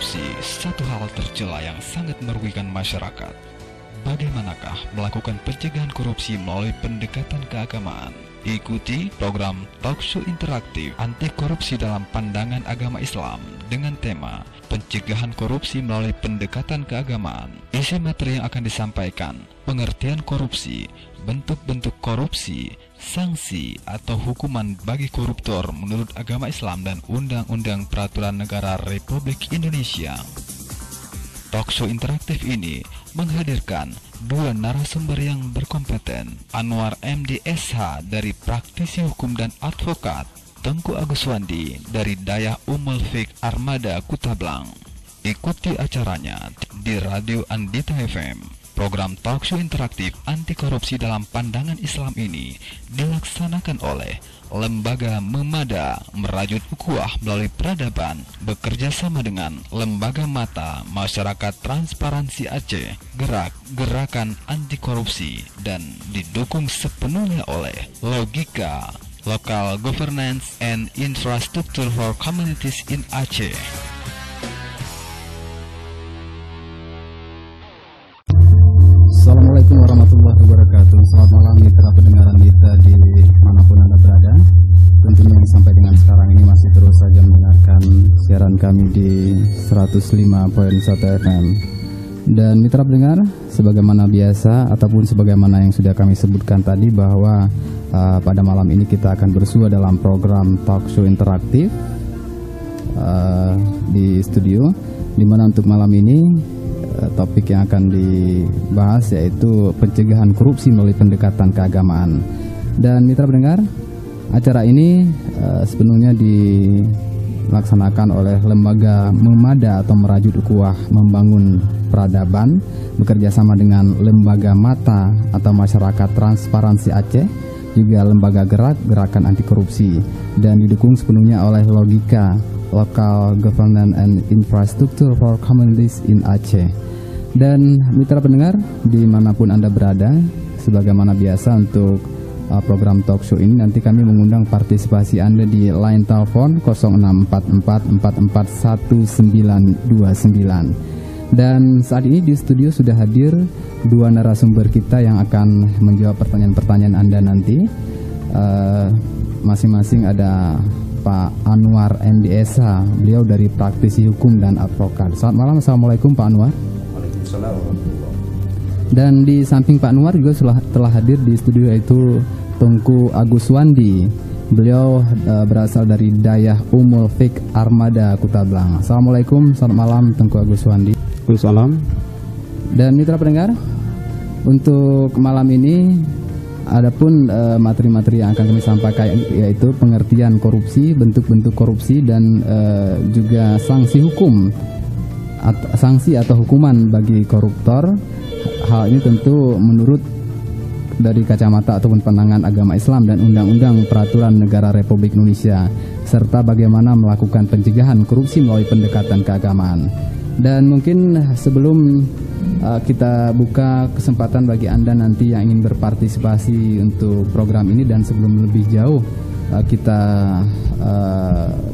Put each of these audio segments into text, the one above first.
Korupsi satu hal tercela yang sangat merugikan masyarakat. Bagaimanakah melakukan pencegahan korupsi melalui pendekatan keagamaan? Ikuti program talkshow interaktif anti korupsi dalam pandangan agama Islam dengan tema pencegahan korupsi melalui pendekatan keagamaan. Isi materi yang akan disampaikan: pengertian korupsi, bentuk-bentuk korupsi, sanksi atau hukuman bagi koruptor menurut agama Islam dan Undang-Undang Peraturan Negara Republik Indonesia. Talkshow interaktif ini menghadirkan dua narasumber yang berkompeten, Anwar MD SH dari praktisi hukum dan advokat, Tengku Agus Wandi dari Dayah Ummul Fiqh Armada Kutablang. Ikuti acaranya di Radio Andita FM. Program talkshow interaktif anti korupsi dalam pandangan Islam ini dilaksanakan oleh Lembaga Memada Merajut Ukhuwah melalui peradaban, bekerja sama dengan Lembaga Mata Masyarakat Transparansi Aceh, Gerakan Anti Korupsi, dan didukung sepenuhnya oleh Logika, Local Governance and Infrastructure for Communities in Aceh. Assalamualaikum warahmatullahi wabarakatuh. Selamat malam mitra pendengaran kita di manapun Anda berada. Tentunya sampai dengan sekarang ini masih terus saja mendengarkan siaran kami di 105.1 FM. Dan mitra pendengar, sebagaimana biasa ataupun sebagaimana yang sudah kami sebutkan tadi bahwa pada malam ini kita akan bersua dalam program talkshow interaktif di studio, di mana untuk malam ini topik yang akan dibahas yaitu pencegahan korupsi melalui pendekatan keagamaan. Dan mitra pendengar, acara ini sepenuhnya dilaksanakan oleh Lembaga Memada atau Merajut Ukhuwah Membangun Peradaban, bekerja sama dengan Lembaga Mata atau Masyarakat Transparansi Aceh, juga Lembaga Gerakan Anti Korupsi, dan didukung sepenuhnya oleh Logika, Local Governance and Infrastructure for Communities in Aceh. Dan mitra pendengar dimanapun Anda berada, sebagaimana biasa untuk program talkshow ini nanti kami mengundang partisipasi Anda di line telepon 0644441929. Dan saat ini di studio sudah hadir dua narasumber kita yang akan menjawab pertanyaan-pertanyaan Anda nanti. Masing-masing ada Pak Anwar MDSH, beliau dari praktisi hukum dan advokat. Selamat malam, assalamualaikum Pak Anwar. Waalaikumsalam. Dan di samping Pak Anwar juga telah hadir di studio yaitu Tengku Agus Wandi. Beliau berasal dari Dayah Ummul Fiqh Armada Kutablang. Assalamualaikum, selamat malam Tengku Agus Wandi. Waalaikumsalam. Dan mitra pendengar, untuk malam ini adapun materi-materi yang akan kami sampaikan yaitu pengertian korupsi, bentuk-bentuk korupsi, dan juga sanksi hukum, sanksi atau hukuman bagi koruptor. Hal ini tentu menurut dari kacamata ataupun pandangan agama Islam dan Undang-Undang Peraturan Negara Republik Indonesia, serta bagaimana melakukan pencegahan korupsi melalui pendekatan keagamaan. Dan mungkin sebelum kita buka kesempatan bagi Anda nanti yang ingin berpartisipasi untuk program ini, dan sebelum lebih jauh kita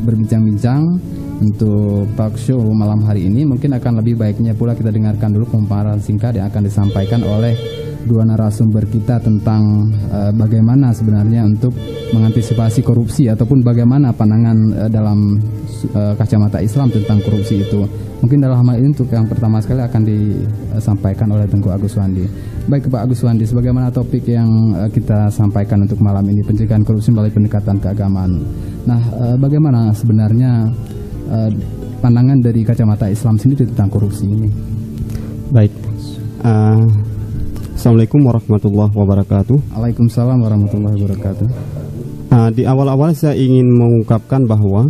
berbincang-bincang untuk talk show malam hari ini, mungkin akan lebih baiknya pula kita dengarkan dulu pemaparan singkat yang akan disampaikan oleh dua narasumber kita tentang bagaimana sebenarnya untuk mengantisipasi korupsi ataupun bagaimana pandangan dalam kacamata Islam tentang korupsi itu. Mungkin dalam hal ini untuk yang pertama sekali akan disampaikan oleh Tengku Agus Wandi. Baik Pak Agus Wandi, sebagaimana topik yang kita sampaikan untuk malam ini, pencegahan korupsi melalui pendekatan keagamaan. Nah, bagaimana sebenarnya pandangan dari kacamata Islam sendiri tentang korupsi ini? Baik. Assalamualaikum warahmatullahi wabarakatuh. Waalaikumsalam warahmatullahi wabarakatuh. Di awal-awal saya ingin mengungkapkan bahwa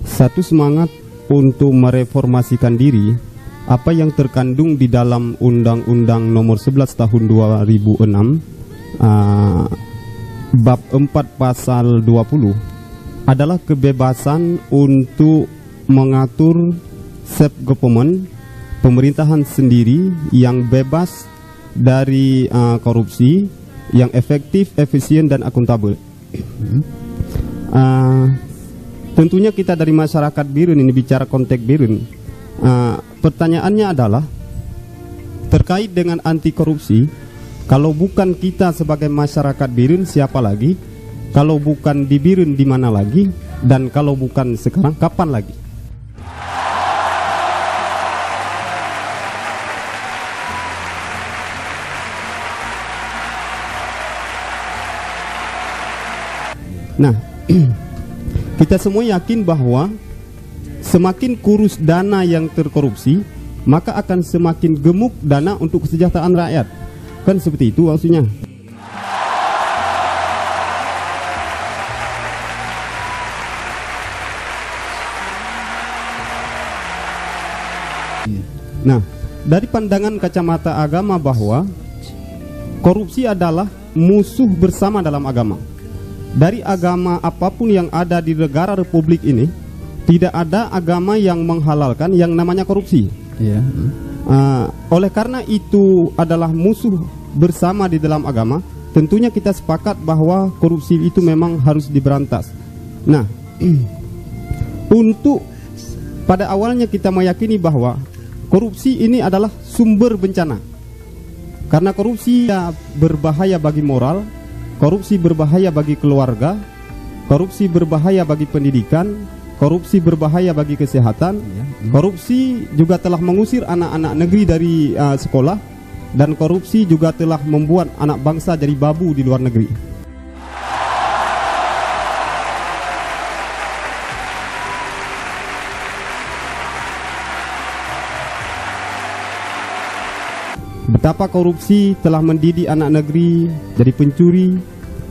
satu semangat untuk mereformasikan diri, apa yang terkandung di dalam Undang-Undang Nomor 11 Tahun 2006 Bab 4 Pasal 20 adalah kebebasan untuk mengatur self-government, pemerintahan sendiri yang bebas dari korupsi, yang efektif, efisien, dan akuntabel. Hmm. Tentunya kita dari masyarakat Birun, ini bicara konteks Birun, Pertanyaannya adalah terkait dengan anti korupsi. Kalau bukan kita sebagai masyarakat Birun, siapa lagi? Kalau bukan di Birun, di mana lagi? Dan kalau bukan sekarang, kapan lagi? Nah, kita semua yakin bahwa semakin kurus dana yang terkorupsi, maka akan semakin gemuk dana untuk kesejahteraan rakyat. Kan seperti itu maksudnya. Nah, dari pandangan kacamata agama bahwa korupsi adalah musuh bersama dalam agama. Dari agama apapun yang ada di negara Republik ini, tidak ada agama yang menghalalkan yang namanya korupsi. Iya. Oleh karena itu adalah musuh bersama di dalam agama, tentunya kita sepakat bahwa korupsi itu memang harus diberantas. Nah, untuk pada awalnya kita meyakini bahwa korupsi ini adalah sumber bencana. Karena korupsi berbahaya bagi moral, korupsi berbahaya bagi keluarga, korupsi berbahaya bagi pendidikan, korupsi berbahaya bagi kesehatan. Korupsi juga telah mengusir anak-anak negeri dari sekolah, dan korupsi juga telah membuat anak bangsa jadi babu di luar negeri. Betapa korupsi telah mendidik anak negeri jadi pencuri,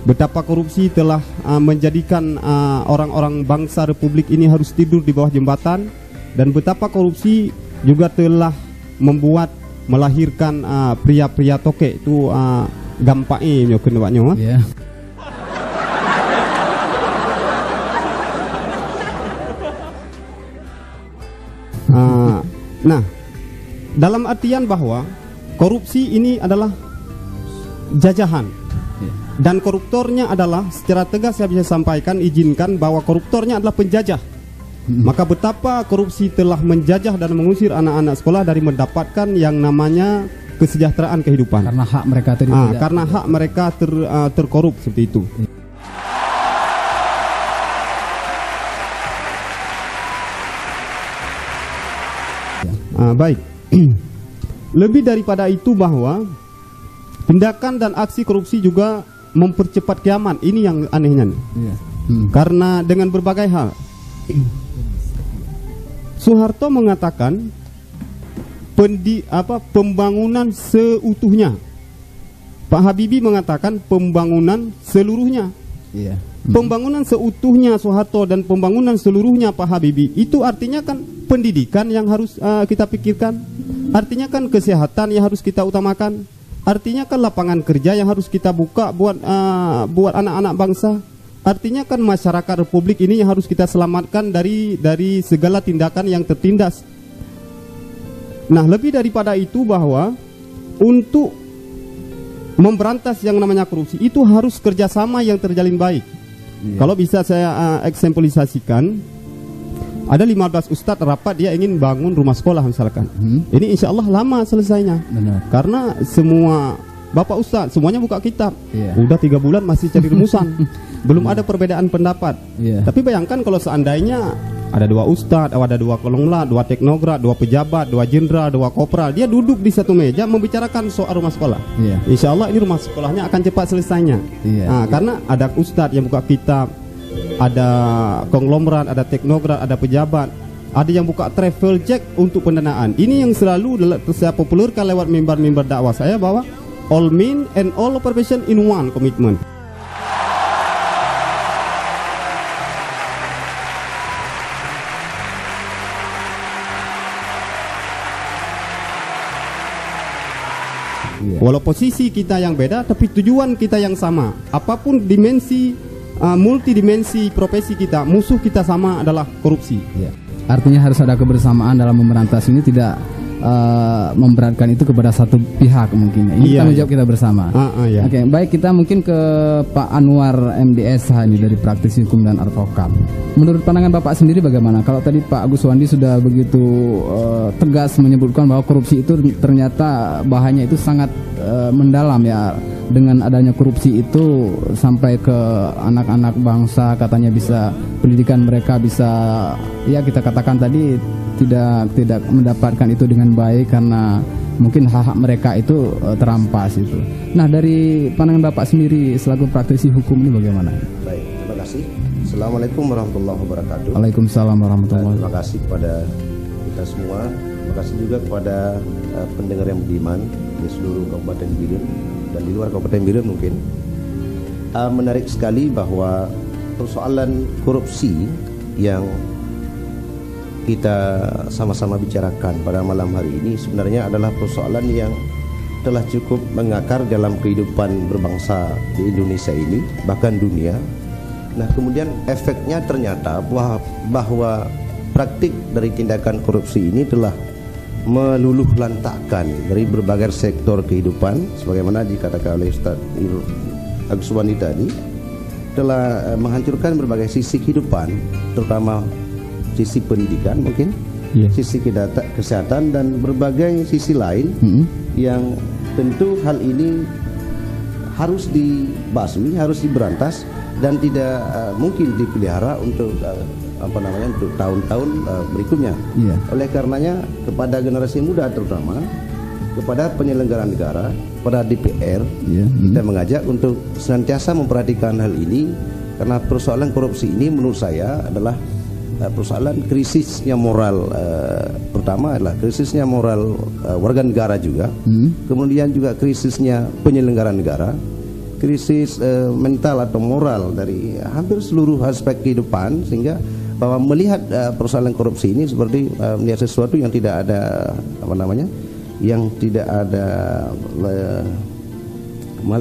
betapa korupsi telah menjadikan orang-orang bangsa Republik ini harus tidur di bawah jembatan, dan betapa korupsi juga telah membuat melahirkan pria-pria tokek itu gampangnya kenewaknya. Yeah. Nah, dalam artian bahwa korupsi ini adalah jajahan. Dan koruptornya adalah, secara tegas saya bisa sampaikan, izinkan bahwa koruptornya adalah penjajah. Maka betapa korupsi telah menjajah dan mengusir anak-anak sekolah dari mendapatkan yang namanya kesejahteraan kehidupan. Karena hak mereka karena hak mereka terkorup seperti itu. Baik. Lebih daripada itu bahwa tindakan dan aksi korupsi juga mempercepat kiamat. Ini yang anehnya nih. Karena dengan berbagai hal. Soeharto mengatakan pembangunan seutuhnya. Pak Habibie mengatakan pembangunan seluruhnya. Pembangunan seutuhnya Soeharto dan pembangunan seluruhnya Pak Habibie, itu artinya kan pendidikan yang harus kita pikirkan. Artinya kan kesehatan yang harus kita utamakan. Artinya kan lapangan kerja yang harus kita buka buat anak-anak bangsa. Artinya kan masyarakat Republik ini yang harus kita selamatkan dari segala tindakan yang tertindas. Nah, lebih daripada itu bahwa untuk memberantas yang namanya korupsi itu harus kerjasama yang terjalin baik. Kalau bisa saya eksemplifikasikan, ada 15 ustadz rapat, dia ingin bangun rumah sekolah misalkan. Ini insya Allah lama selesainya. Benar. Karena semua bapak ustadz semuanya buka kitab. Udah 3 bulan masih cari rumusan. Belum ada perbedaan pendapat. Tapi bayangkan kalau seandainya ada 2 ustadz, ada 2 kolongla, 2 teknokrat, 2 pejabat, 2 jenderal, 2 kopral, dia duduk di satu meja membicarakan soal rumah sekolah. Insya Allah ini rumah sekolahnya akan cepat selesainya. Karena ada ustadz yang buka kitab, ada konglomerat, ada teknokrat, ada pejabat, ada yang buka travel check untuk pendanaan. Ini yang selalu saya populerkan lewat mimbar-mimbar dakwah saya, bahwa all mean and all operation in one commitment. Walau posisi kita yang beda, tapi tujuan kita yang sama. Apapun dimensi, multidimensi profesi kita, musuh kita sama adalah korupsi. Artinya harus ada kebersamaan dalam memberantas ini, tidak memberatkan itu kepada satu pihak mungkin. Ini tanggung jawab kita bersama. Iya. Oke, baik, kita mungkin ke Pak Anwar MDS ini dari praktisi hukum dan advokat. Menurut pandangan Bapak sendiri bagaimana? Kalau tadi Pak Agus Wandi sudah begitu tegas menyebutkan bahwa korupsi itu ternyata bahayanya itu sangat mendalam ya. Dengan adanya korupsi itu sampai ke anak-anak bangsa, katanya bisa pendidikan mereka bisa, ya kita katakan tadi tidak mendapatkan itu dengan baik karena mungkin hak-hak mereka itu terampas itu. Nah, dari pandangan Bapak sendiri selaku praktisi hukum ini bagaimana? Baik, terima kasih. Assalamualaikum warahmatullahi wabarakatuh. Waalaikumsalam warahmatullahi wabarakatuh. Terima kasih kepada kita semua. Terima kasih juga kepada pendengar yang beriman di seluruh Kabupaten Biren dan di luar Kabupaten Biren mungkin. Menarik sekali bahwa persoalan korupsi yang kita sama-sama bicarakan pada malam hari ini sebenarnya adalah persoalan yang telah cukup mengakar dalam kehidupan berbangsa di Indonesia ini, bahkan dunia. Nah, kemudian efeknya ternyata bahwa praktik dari tindakan korupsi ini telah meluluh lantakkan dari berbagai sektor kehidupan, sebagaimana dikatakan oleh Ustaz Agus Wandi tadi, telah menghancurkan berbagai sisi kehidupan, terutama sisi pendidikan mungkin, sisi kesehatan dan berbagai sisi lain yang tentu hal ini harus dibasmi, harus diberantas dan tidak mungkin dipelihara untuk untuk tahun-tahun berikutnya. Oleh karenanya kepada generasi muda terutama, kepada penyelenggara negara, kepada DPR, kita mengajak untuk senantiasa memperhatikan hal ini karena persoalan korupsi ini menurut saya adalah persoalan krisisnya moral. Pertama adalah krisisnya moral warga negara juga, kemudian juga krisisnya penyelenggara negara, krisis mental atau moral dari hampir seluruh aspek kehidupan, sehingga bahwa melihat persoalan korupsi ini seperti melihat sesuatu yang tidak ada yang tidak ada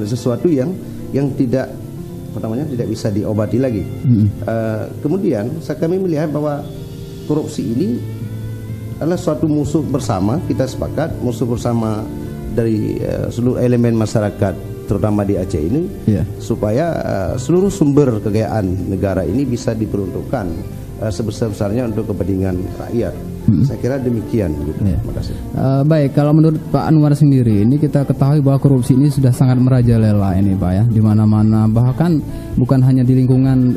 sesuatu yang tidak tidak bisa diobati lagi. Kemudian kami melihat bahwa korupsi ini adalah suatu musuh bersama, kita sepakat musuh bersama dari seluruh elemen masyarakat terutama di Aceh ini, supaya seluruh sumber kekayaan negara ini bisa diperuntukkan sebesar-besarnya untuk kepentingan rakyat. Saya kira demikian gitu. Terima kasih. Baik, kalau menurut Pak Anwar sendiri, ini kita ketahui bahwa korupsi ini sudah sangat merajalela ini Pak ya, di mana-mana, bahkan bukan hanya di lingkungan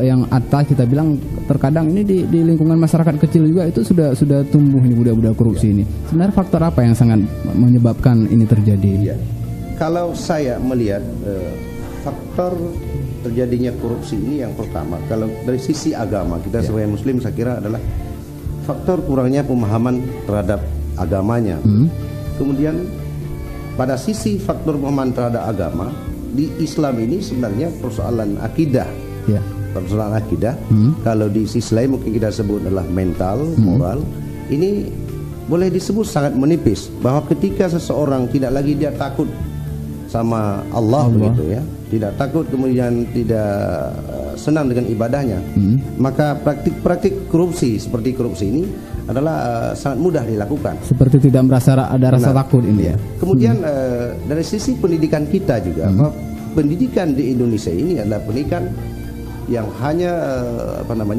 yang atas, kita bilang terkadang ini di lingkungan masyarakat kecil juga itu sudah tumbuh ini budaya-budaya korupsi ini. Sebenarnya faktor apa yang sangat menyebabkan ini terjadi? Kalau saya melihat faktor terjadinya korupsi ini, yang pertama kalau dari sisi agama kita sebagai muslim, saya kira adalah faktor kurangnya pemahaman terhadap agamanya. Kemudian pada sisi faktor pemahaman terhadap agama di Islam ini sebenarnya persoalan akidah, persoalan akidah. Kalau di sisi lain mungkin kita sebut adalah mental, moral. Ini boleh disebut sangat menipis, bahwa ketika seseorang tidak lagi dia takut sama Allah begitu ya, tidak takut, kemudian tidak senang dengan ibadahnya, maka praktik-praktik korupsi seperti korupsi ini adalah sangat mudah dilakukan. Seperti tidak merasa ada rasa takut ini ya. Kemudian dari sisi pendidikan kita juga, pendidikan di Indonesia ini adalah pendidikan yang hanya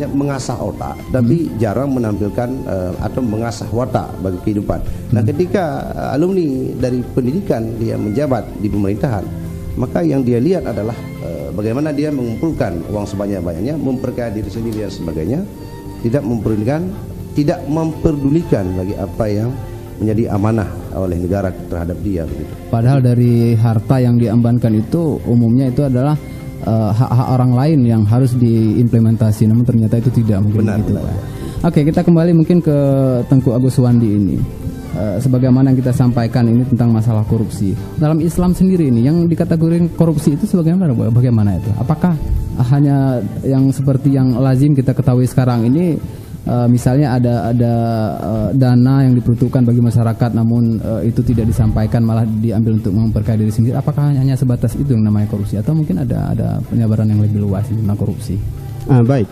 mengasah otak, tapi jarang menampilkan atau mengasah watak bagi kehidupan. Nah, ketika alumni dari pendidikan dia menjabat di pemerintahan, maka yang dia lihat adalah bagaimana dia mengumpulkan uang sebanyak-banyaknya, memperkaya diri sendiri dan sebagainya, tidak memperdulikan bagi apa yang menjadi amanah oleh negara terhadap dia begitu. Padahal dari harta yang diembankan itu umumnya itu adalah hak-hak orang lain yang harus diimplementasi, namun ternyata itu tidak mungkin. Benar. Oke, kita kembali mungkin ke Tengku Agus Wandi ini. Sebagaimana yang kita sampaikan ini tentang masalah korupsi dalam Islam sendiri ini, yang dikategorikan korupsi itu bagaimana itu? Apakah hanya yang seperti yang lazim kita ketahui sekarang ini, misalnya ada dana yang diperuntukkan bagi masyarakat, namun itu tidak disampaikan, malah diambil untuk memperkaya diri sendiri? Apakah hanya sebatas itu yang namanya korupsi, atau mungkin ada penyebaran yang lebih luas tentang korupsi? Baik,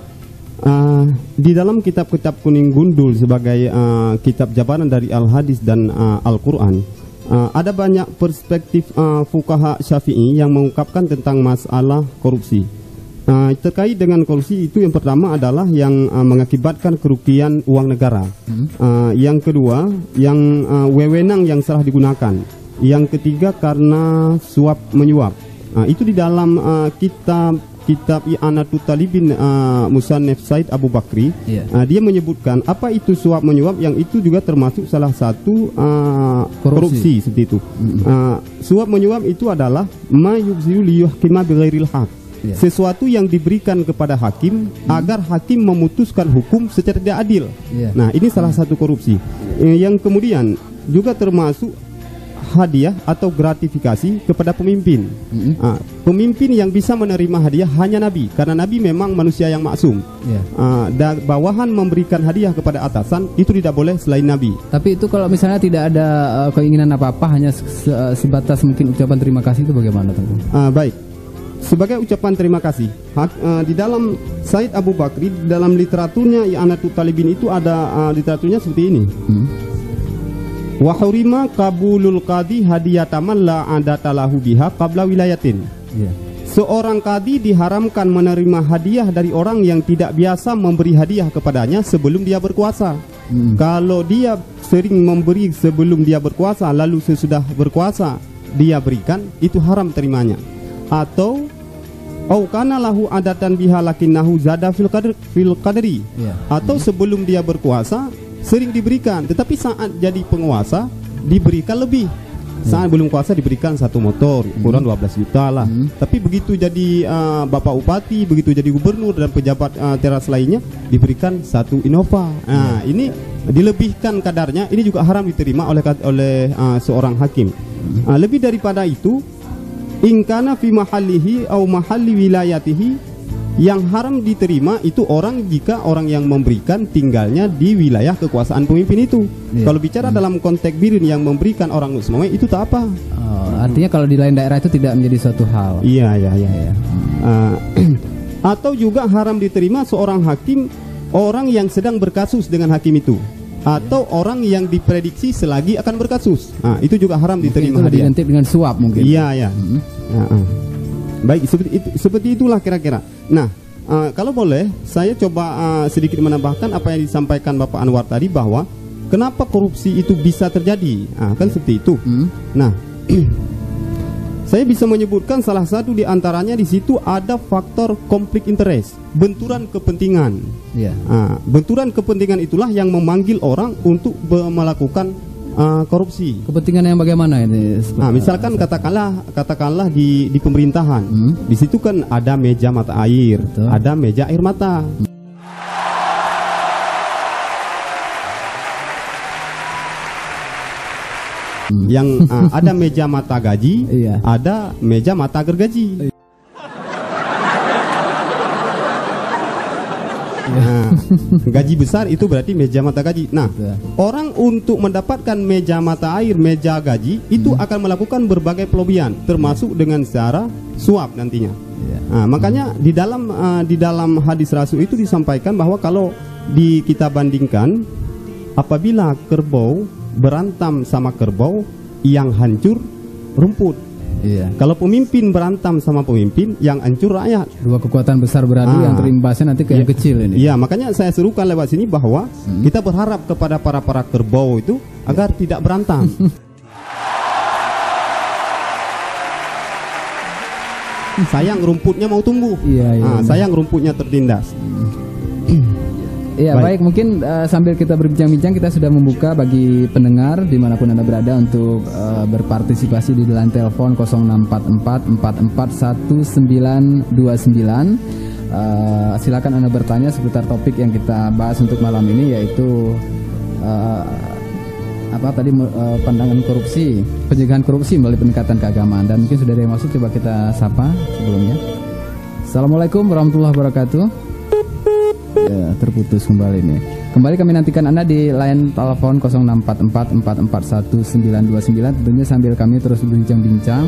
Di dalam kitab-kitab kuning gundul sebagai kitab jabaran dari Al-Hadis dan Al-Quran, ada banyak perspektif fuqaha Syafi'i yang mengungkapkan tentang masalah korupsi. Terkait dengan korupsi itu, yang pertama adalah yang mengakibatkan kerugian uang negara. Yang kedua, yang wewenang yang salah digunakan. Yang ketiga, karena suap menyuap. Itu di dalam kitab I'anatul Talibin Musannaf Said Abu Bakri. Dia menyebutkan apa itu suap menyuap, yang itu juga termasuk salah satu korupsi seperti itu. Suap menyuap itu adalah ma yubzilu liyuhkima bighairil haq. Sesuatu yang diberikan kepada hakim agar hakim memutuskan hukum secara tidak adil. Nah, ini salah satu korupsi. Yang kemudian juga termasuk hadiah atau gratifikasi kepada pemimpin. Pemimpin yang bisa menerima hadiah hanya Nabi, karena Nabi memang manusia yang maksum. Dan bawahan memberikan hadiah kepada atasan itu tidak boleh selain Nabi. Tapi itu kalau misalnya tidak ada keinginan apa-apa, hanya sebatas mungkin ucapan terima kasih, itu bagaimana, Tengku? Baik. Sebagai ucapan terima kasih, di dalam Said Abu Bakri, dalam literaturnya I'anatul Talibin itu ada literaturnya seperti ini. Wa hurima qabulul qadi hadiyataman la adatalahu biha qabla wilayatin. Seorang qadi diharamkan menerima hadiah dari orang yang tidak biasa memberi hadiah kepadanya sebelum dia berkuasa. Kalau dia sering memberi sebelum dia berkuasa, lalu sesudah berkuasa dia berikan, itu haram terimanya. Atau kana lahu adatan biha lakinnahu zada fil qadri. Atau sebelum dia berkuasa sering diberikan, tetapi saat jadi penguasa diberikan lebih. Saat belum kuasa diberikan 1 motor, ukuran 12 juta lah. Tapi begitu jadi Bapak Bupati, begitu jadi gubernur dan pejabat teras lainnya, diberikan 1 Innova. Ini dilebihkan kadarnya, ini juga haram diterima oleh seorang hakim. Lebih daripada itu, ingkana fi mahallihi au mahalli wilayatihi, yang haram diterima itu jika orang yang memberikan tinggalnya di wilayah kekuasaan pemimpin itu. Kalau bicara dalam konteks birin yang memberikan orang Muslim itu tak apa. Artinya kalau di lain daerah itu tidak menjadi suatu hal. Iya. Atau juga haram diterima seorang hakim, orang yang sedang berkasus dengan hakim itu, atau orang yang diprediksi selagi akan berkasus. Itu juga haram diterima hadiah. Identik dengan suap mungkin. Iya. Baik, seperti itulah kira-kira. Nah, kalau boleh saya coba sedikit menambahkan apa yang disampaikan Bapak Anwar tadi, bahwa kenapa korupsi itu bisa terjadi. Kan seperti itu. Nah, saya bisa menyebutkan salah satu di antaranya, di situ ada faktor konflik interest, benturan kepentingan. Benturan kepentingan itulah yang memanggil orang untuk melakukan korupsi. Kepentingan yang bagaimana ini? Misalkan katakanlah di pemerintahan, di situ kan ada meja mata air, ada meja air mata. Yang ada meja mata gaji, ada meja mata gergaji. Gaji besar itu berarti meja mata gaji. Nah, orang untuk mendapatkan meja mata air, meja gaji itu akan melakukan berbagai pelobian, termasuk dengan cara suap nantinya. Makanya di dalam hadis Rasul itu disampaikan bahwa kalau kita bandingkan, apabila kerbau berantam sama kerbau, yang hancur rumput. Kalau pemimpin berantam sama pemimpin, yang hancur rakyat. Dua kekuatan besar beradu yang terimbasnya nanti ke yang kecil ini. Iya, makanya saya serukan lewat sini bahwa kita berharap kepada para kerbau itu agar tidak berantam. Sayang rumputnya mau tumbuh. Sayang rumputnya tertindas. Ya baik, mungkin sambil kita berbincang-bincang, kita sudah membuka bagi pendengar dimanapun Anda berada untuk berpartisipasi di line telepon 0644441929. Silakan Anda bertanya seputar topik yang kita bahas untuk malam ini, yaitu pandangan korupsi, pencegahan korupsi melalui pendekatan keagamaan. Dan mungkin sudah ada yang masuk, coba kita sapa sebelumnya. Assalamualaikum warahmatullahi wabarakatuh. Terputus kembali nih. Kembali kami nantikan Anda di line telepon 0644441929, tentunya sambil kami terus berbincang-bincang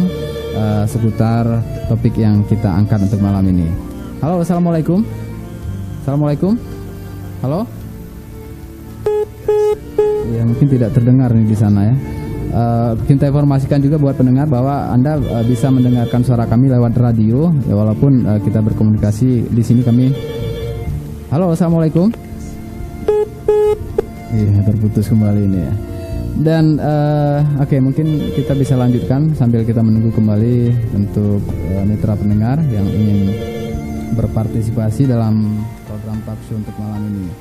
seputar topik yang kita angkat untuk malam ini. Halo, assalamualaikum. Assalamualaikum. Halo. Ya mungkin tidak terdengar nih di sana ya. Kita informasikan juga buat pendengar bahwa Anda bisa mendengarkan suara kami lewat radio ya, walaupun kita berkomunikasi di sini kami. Halo, assalamualaikum. Iya, terputus kembali ini ya. Dan oke, mungkin kita bisa lanjutkan sambil kita menunggu kembali untuk mitra pendengar yang ingin berpartisipasi dalam program talkshow untuk malam ini.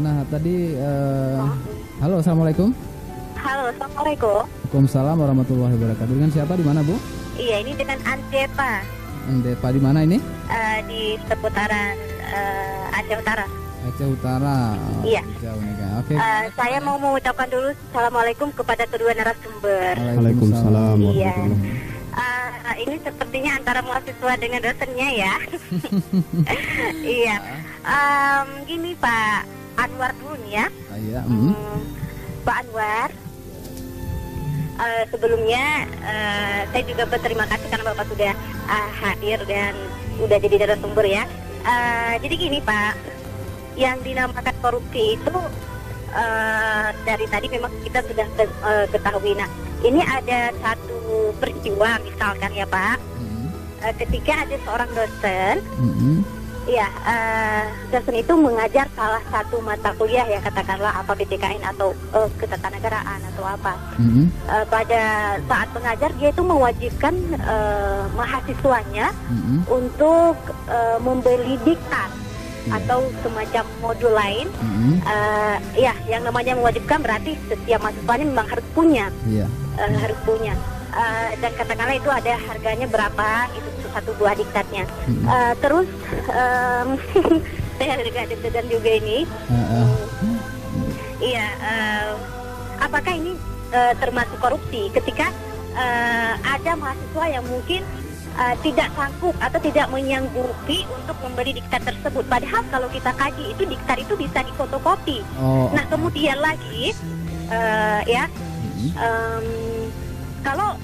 Nah, tadi halo, assalamualaikum. Halo, assalamualaikum. Waalaikumsalam warahmatullahi wabarakatuh. Dengan siapa, di mana Bu? Iya, ini dengan Andepa. Andepa di mana ini? Di seputaran Aceh Utara. Aceh Utara. Oh, iya. Jauh nih kan. Oke. Saya mau mengucapkan dulu assalamualaikum kepada kedua narasumber. Waalaikumsalam Iya. warahmatullahi. Ini sepertinya antara mahasiswa dengan dosennya ya. Iya. Gini Pak Anwar dulu nih ya. Iya. Pak Anwar. Sebelumnya saya juga berterima kasih karena Bapak sudah hadir dan sudah jadi narasumber ya. Jadi gini Pak, yang dinamakan korupsi itu dari tadi memang kita sudah ketahui. Nah, ini ada satu peristiwa misalkan ya Pak, ketika ada seorang dosen, ya dosen itu mengajar salah satu mata kuliah ya, katakanlah apa PTKN atau ketatanegaraan atau apa. Pada saat mengajar dia itu mewajibkan mahasiswanya untuk membeli diktat atau semacam modul lain. Ya, yang namanya mewajibkan berarti setiap mahasiswanya memang harus punya, harus punya. Dan katakanlah itu ada harganya berapa, itu satu buah diktatnya. Terus saya agak deg-degan juga ini. Iya, apakah ini termasuk korupsi ketika ada mahasiswa yang mungkin tidak sanggup atau tidak menyanggupi untuk membeli diktat tersebut. Padahal kalau kita kaji itu diktat itu bisa difotokopi. Nah kemudian lagi kalau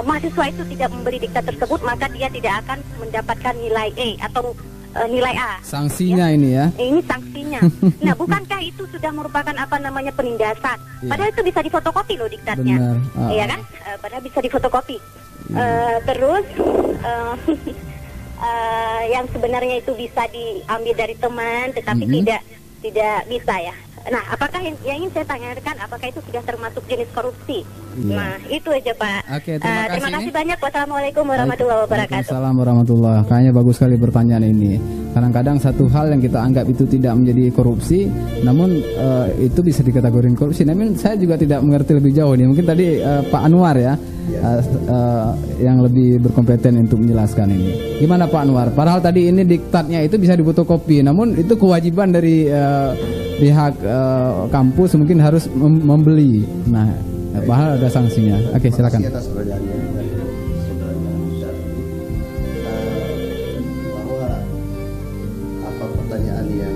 mahasiswa itu tidak membeli diktat tersebut, maka dia tidak akan mendapatkan nilai E atau nilai A. Sanksinya ini ya? Ini sanksinya. Nah, bukankah itu sudah merupakan apa namanya penindasan? Padahal itu bisa difotokopi loh diktatnya. Iya kan? Padahal bisa difotokopi. Terus yang sebenarnya itu bisa diambil dari teman, tetapi tidak bisa ya. Nah, apakah yang ingin saya tanyakan, apakah itu sudah termasuk jenis korupsi? Nah, itu aja Pak. Oke, terima kasih banyak. Wassalamualaikum warahmatullahi wabarakatuh. Waalaikumsalam warahmatullahi. Kayaknya bagus sekali pertanyaan ini. Kadang-kadang satu hal yang kita anggap itu tidak menjadi korupsi, namun itu bisa dikategorikan korupsi. Namun saya juga tidak mengerti lebih jauh nih. Mungkin tadi Pak Anwar ya, yang lebih berkompeten untuk menjelaskan ini. Gimana Pak Anwar? Padahal tadi ini diktatnya itu bisa difotokopi, namun itu kewajiban dari pihak kampus mungkin harus membeli. Nah, padahal ada sanksinya. Oke, silakan. Terima kasih atas pertanyaannya dari saudara Syarif. Bahwa apa pertanyaan yang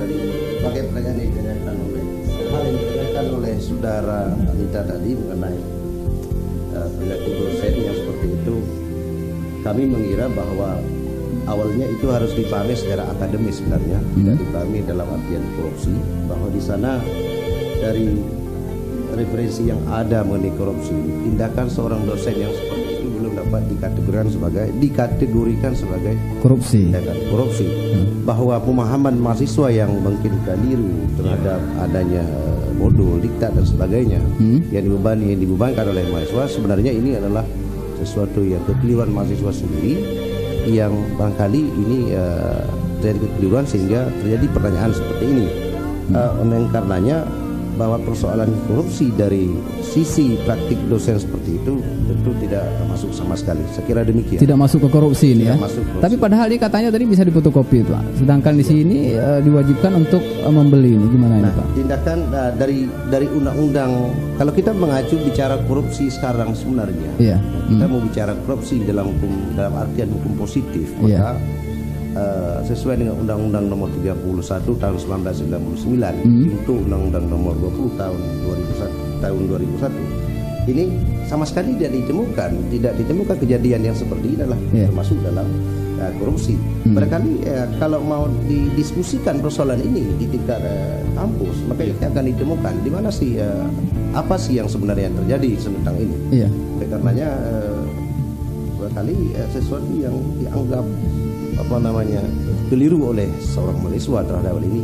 dari berbagai pertanyaan yang ditanyakan oleh saudara Anita tadi mengenai perilaku dosen yang seperti itu, kami mengira bahwa awalnya itu harus dipahami secara akademis sebenarnya, tidak dipahami dalam artian korupsi, bahwa di sana dari referensi yang ada mengenai korupsi, tindakan seorang dosen yang seperti itu belum dapat dikategorikan sebagai korupsi. Korupsi. Bahwa pemahaman mahasiswa yang mungkin keliru terhadap adanya modul, diktat dan sebagainya yang dibebankan oleh mahasiswa, sebenarnya ini adalah sesuatu yang kekeliruan mahasiswa sendiri, yang barangkali ini terjadi kekeliruan sehingga terjadi pertanyaan seperti ini. Oleh karenanya bahwa persoalan korupsi dari sisi praktik dosen seperti itu tentu tidak masuk sama sekali. Saya kira demikian. Tidak masuk ke korupsi ini ya. Tapi padahal ini katanya tadi bisa difotokopi Pak. Sedangkan di sini diwajibkan untuk membeli ini. Gimana ini Pak? Tindakan dari undang-undang, kalau kita mengacu bicara korupsi sekarang sebenarnya, kita mau bicara korupsi dalam artian hukum positif, maka sesuai dengan Undang-Undang Nomor 31 Tahun 1999 untuk Undang-Undang Nomor 20 Tahun 2001 ini sama sekali tidak ditemukan kejadian yang seperti ini adalah termasuk dalam korupsi. Barangkali kalau mau didiskusikan persoalan ini di tingkat kampus, maka ini akan ditemukan di mana sih apa sih yang sebenarnya terjadi tentang ini. Karenanya barangkali sesuatu yang dianggap keliru oleh seorang mahasiswa terhadap hal ini,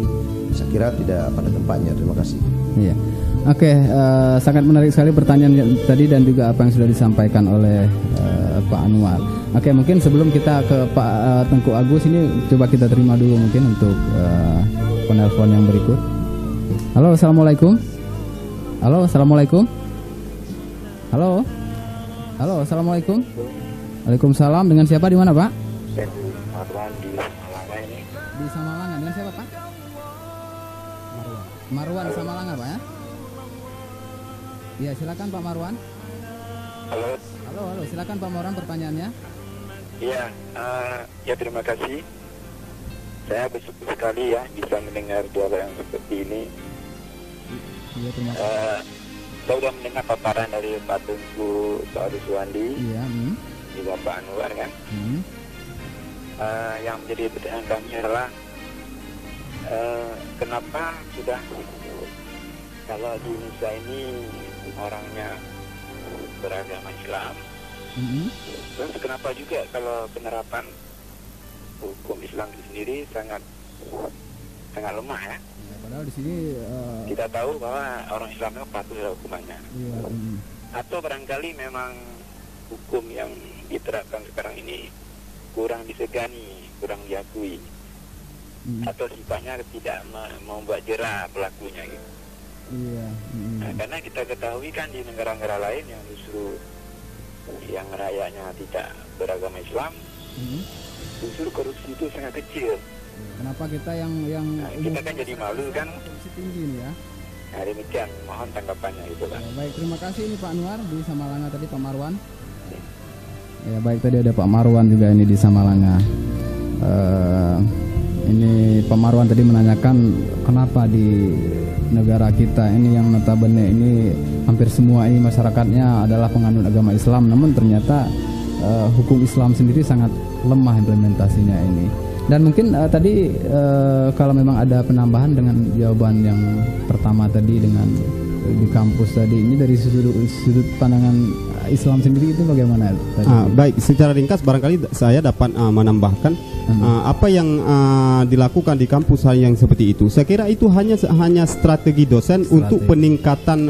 saya kira tidak pada tempatnya. Terima kasih. Iya. Oke, sangat menarik sekali pertanyaan tadi dan juga apa yang sudah disampaikan oleh Pak Anwar. Oke, mungkin sebelum kita ke Pak Tengku Agus ini, coba kita terima dulu mungkin untuk penelpon yang berikut. Halo, assalamualaikum. Halo, assalamualaikum. Halo, halo, assalamualaikum. Waalaikumsalam. Dengan siapa, di mana Pak? Marwan di Samalanga ini. Di Samalanga. Dengan siapa Pak? Marwan Samalanga Pak ya? Iya, silakan Pak Marwan. Halo. Halo, silakan Pak Marwan pertanyaannya. Iya, ya terima kasih. Saya bersyukur sekali ya bisa mendengar dialog yang seperti ini. Iya, terima kasih. Saya sudah mendengar paparan dari Pak Tengku, Pak Ruswandi, Iya. juga Pak Anwar kan. Yang menjadi pertanyaan kami adalah kenapa sudah kalau di Indonesia ini orangnya beragama Islam, terus kenapa juga kalau penerapan hukum Islam itu sendiri sangat lemah ya? Padahal di sini kita tahu bahwa orang Islam itu patuh terhadap hukumannya. Iya. Atau barangkali memang hukum yang diterapkan sekarang ini kurang disegani, kurang diakui, atau sifatnya tidak membuat jera pelakunya gitu. Iya. Nah, karena kita ketahui kan di negara-negara lain yang justru yang rakyatnya tidak beragama Islam, justru korupsi itu sangat kecil. Kenapa kita yang nah, kita kan jadi malu kan? Korupsi tinggi nih ya. Nah, demikian mohon tanggapannya itu lah. Ya, baik, terima kasih ini Pak Anwar di Samalanga tadi, Pak Marwan. Ya baik, tadi ada Pak Marwan juga ini di Samalanga. Ini Pak Marwan tadi menanyakan kenapa di negara kita ini yang notabene ini hampir semua ini masyarakatnya adalah penganut agama Islam, namun ternyata hukum Islam sendiri sangat lemah implementasinya ini. Dan mungkin tadi kalau memang ada penambahan dengan jawaban yang pertama tadi dengan di kampus tadi, ini dari sudut pandangan Islam sendiri itu bagaimana tadi? Baik, secara ringkas barangkali saya dapat menambahkan apa yang dilakukan di kampus yang seperti itu. Saya kira itu hanya strategi dosen untuk peningkatan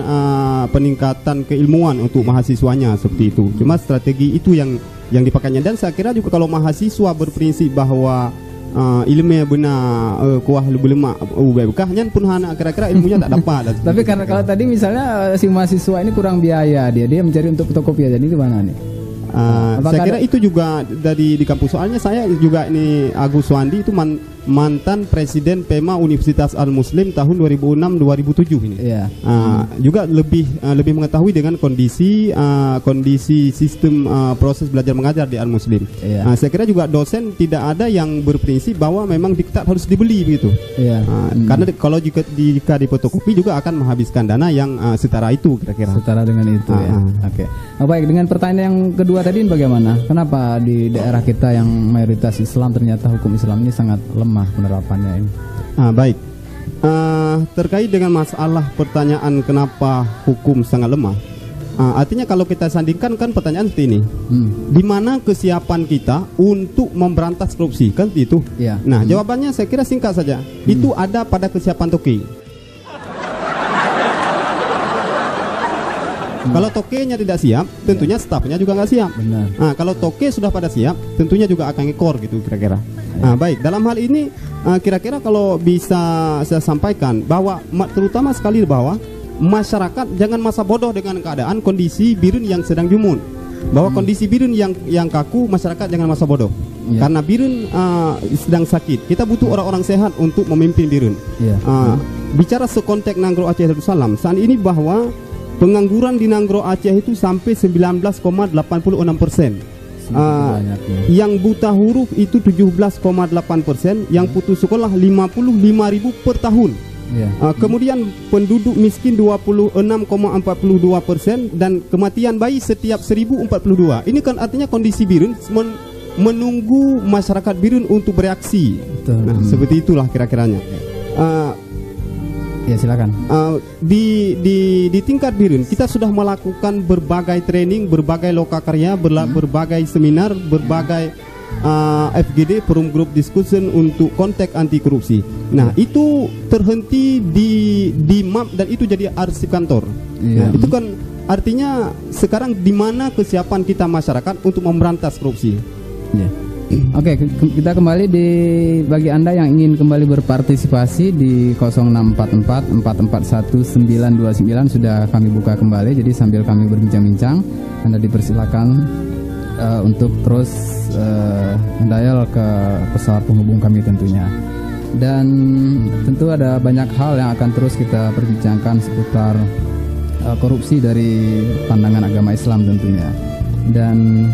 keilmuan untuk mahasiswanya seperti itu. Cuma strategi itu yang dipakainya, dan saya kira juga kalau mahasiswa berprinsip bahwa ilmunya benar kuah lebih lemak bekahnya pun hanya kira-kira ilmunya tak dapat. Tapi karena kalau tadi misalnya si mahasiswa ini kurang biaya, dia mencari untuk fotokopi aja, ini gimana nih? Saya kira itu juga di kampus, soalnya saya juga ini Agus Wandi itu mantan presiden PEMA Universitas Al-Muslim tahun 2006-2007 ini. Juga lebih mengetahui dengan kondisi sistem proses belajar mengajar di Al-Muslim. Saya kira juga dosen tidak ada yang berprinsip bahwa memang diktat harus dibeli begitu. Karena kalau jika difotokopi juga akan menghabiskan dana yang setara itu kira-kira. Setara dengan itu ya. Oke. Baik, dengan pertanyaan yang kedua tadi bagaimana? Kenapa di daerah kita yang mayoritas Islam ternyata hukum Islam ini sangat lemah penerapannya ini? Baik. Terkait dengan masalah pertanyaan kenapa hukum sangat lemah, artinya kalau kita sandingkan kan pertanyaan seperti ini, di mana kesiapan kita untuk memberantas korupsi kan itu? Nah, jawabannya saya kira singkat saja, itu ada pada kesiapan toke. Kalau tokenya tidak siap, tentunya stafnya juga nggak siap. Nah, kalau toke sudah pada siap, tentunya juga akan ngekor gitu kira-kira. Baik, dalam hal ini kira-kira kalau bisa saya sampaikan bahwa terutama sekali bahwa masyarakat jangan masa bodoh dengan keadaan kondisi birun yang sedang jumun. Bahwa kondisi birun yang kaku, masyarakat jangan masa bodoh. Karena birun sedang sakit. Kita butuh orang-orang sehat untuk memimpin birun. Bicara sekonteks Nanggro Aceh Darussalam saat ini bahwa pengangguran di Nanggro Aceh itu sampai 19,86%. Yang buta huruf itu 17,8%, yang putus sekolah 55.000 per tahun. Kemudian penduduk miskin 26,42% dan kematian bayi setiap 1042. Ini kan artinya kondisi Birun menunggu masyarakat Birun untuk bereaksi. Nah, seperti itulah kira-kiranya. Ya, silakan. Di tingkat Birun kita sudah melakukan berbagai training, berbagai lokakarya, berbagai seminar, berbagai FGD Forum Group Discussion untuk konteks anti korupsi. Nah, itu terhenti di MAP dan itu jadi arsip kantor. Nah, itu kan artinya sekarang di mana kesiapan kita masyarakat untuk memberantas korupsi. Oke, kita kembali bagi Anda yang ingin kembali berpartisipasi di 0644 441 929 sudah kami buka kembali. Jadi sambil kami berbincang-bincang, Anda dipersilakan untuk terus dial ke pesawat penghubung kami tentunya. Dan tentu ada banyak hal yang akan terus kita perbincangkan seputar korupsi dari pandangan agama Islam tentunya. Dan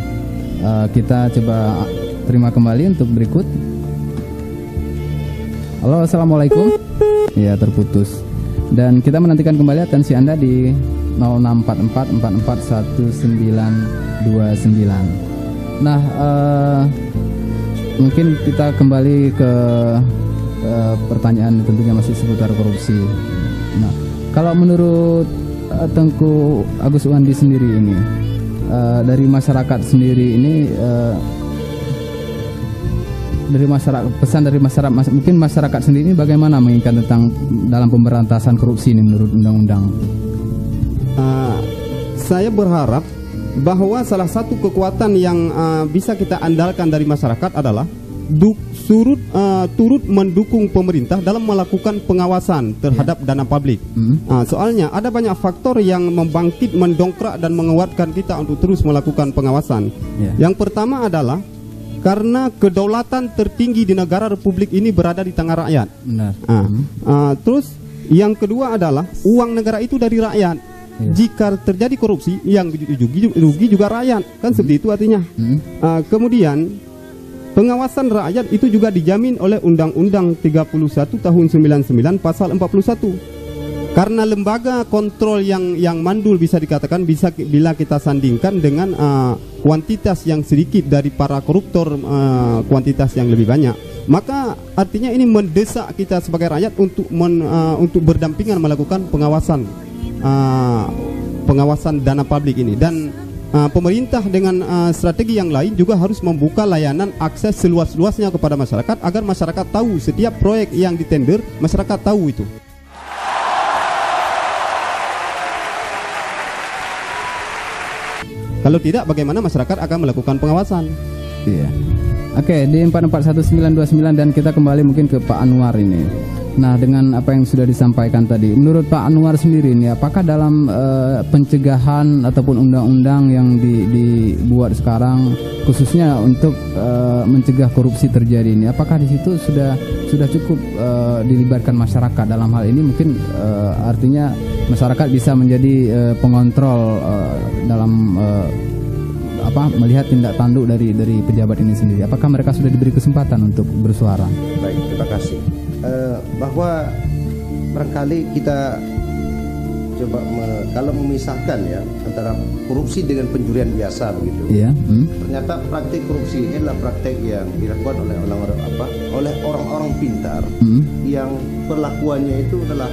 kita coba terima kembali untuk berikut. Halo, assalamualaikum. Ya, terputus. Dan kita menantikan kembali atensi Anda di 0644 441 929. Nah, mungkin kita kembali ke pertanyaan tentunya masih seputar korupsi. Nah, kalau menurut Tengku Agus Wandi sendiri ini, dari masyarakat sendiri ini, dari masyarakat, pesan dari masyarakat, mungkin masyarakat sendiri ini bagaimana menginginkan tentang dalam pemberantasan korupsi ini menurut undang-undang? Saya berharap bahwa salah satu kekuatan yang bisa kita andalkan dari masyarakat adalah turut mendukung pemerintah dalam melakukan pengawasan terhadap dana publik. Soalnya ada banyak faktor yang membangkit, mendongkrak dan menguatkan kita untuk terus melakukan pengawasan. Yang pertama adalah karena kedaulatan tertinggi di negara Republik ini berada di tangan rakyat. Terus yang kedua adalah uang negara itu dari rakyat. Jika terjadi korupsi, yang rugi juga rakyat, kan seperti itu artinya. Kemudian pengawasan rakyat itu juga dijamin oleh Undang-Undang 31 tahun 99 pasal 41. Karena lembaga kontrol yang mandul bisa dikatakan bila kita sandingkan dengan kuantitas yang sedikit dari para koruptor, kuantitas yang lebih banyak, maka artinya ini mendesak kita sebagai rakyat untuk berdampingan melakukan pengawasan dana publik ini. Dan pemerintah dengan strategi yang lain juga harus membuka layanan akses seluas-luasnya kepada masyarakat agar masyarakat tahu setiap proyek yang ditender, masyarakat tahu itu. Kalau tidak, bagaimana masyarakat akan melakukan pengawasan? Iya. Oke, di 441929 dan kita kembali mungkin ke Pak Anwar ini. Nah, dengan apa yang sudah disampaikan tadi, menurut Pak Anwar sendiri ini, apakah dalam pencegahan ataupun undang-undang yang dibuat sekarang khususnya untuk mencegah korupsi terjadi ini, apakah di situ sudah cukup dilibatkan masyarakat dalam hal ini? Mungkin artinya masyarakat bisa menjadi pengontrol dalam melihat tindak tanduk dari pejabat ini sendiri. Apakah mereka sudah diberi kesempatan untuk bersuara? Baik, terima kasih. Bahwa barangkali kita coba kalau memisahkan ya antara korupsi dengan pencurian biasa begitu. Ternyata praktik korupsi ini adalah praktik yang dilakukan oleh orang-orang pintar yang perlakuannya itu adalah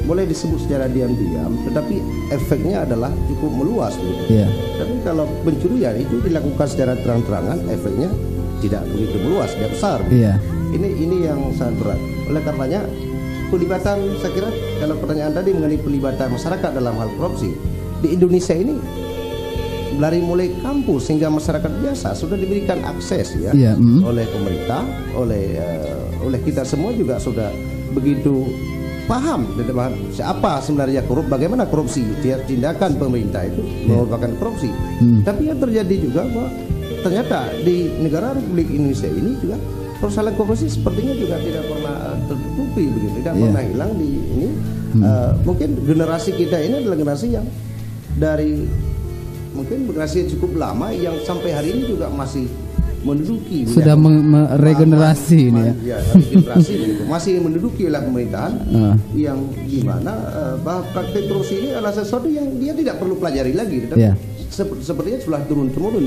boleh disebut secara diam-diam, tetapi efeknya adalah cukup meluas begitu. Tapi kalau pencurian itu dilakukan secara terang-terangan, efeknya tidak begitu meluas, tidak besar. Ini yang sangat berat. Oleh karenanya pelibatan, saya kira kalau pertanyaan tadi mengenai pelibatan masyarakat dalam hal korupsi di Indonesia ini dari mulai kampus hingga masyarakat biasa sudah diberikan akses oleh pemerintah, oleh kita semua juga sudah begitu paham siapa sebenarnya bagaimana korupsi, tindakan pemerintah itu merupakan korupsi. Tapi yang terjadi juga bahwa ternyata di negara Republik Indonesia ini juga persoalan korupsi sepertinya juga tidak pernah tertutupi begitu, tidak pernah hilang di ini. Mungkin generasi kita ini adalah generasi yang dari mungkin generasi yang cukup lama yang sampai hari ini juga masih menduduki sudah regenerasi ini ya. Regenerasi gitu. Masih menduduki wilayah pemerintahan yang dimana bahwa praktik korupsi ini adalah sesuatu yang dia tidak perlu pelajari lagi, tetapi sepertinya sudah turun-temurun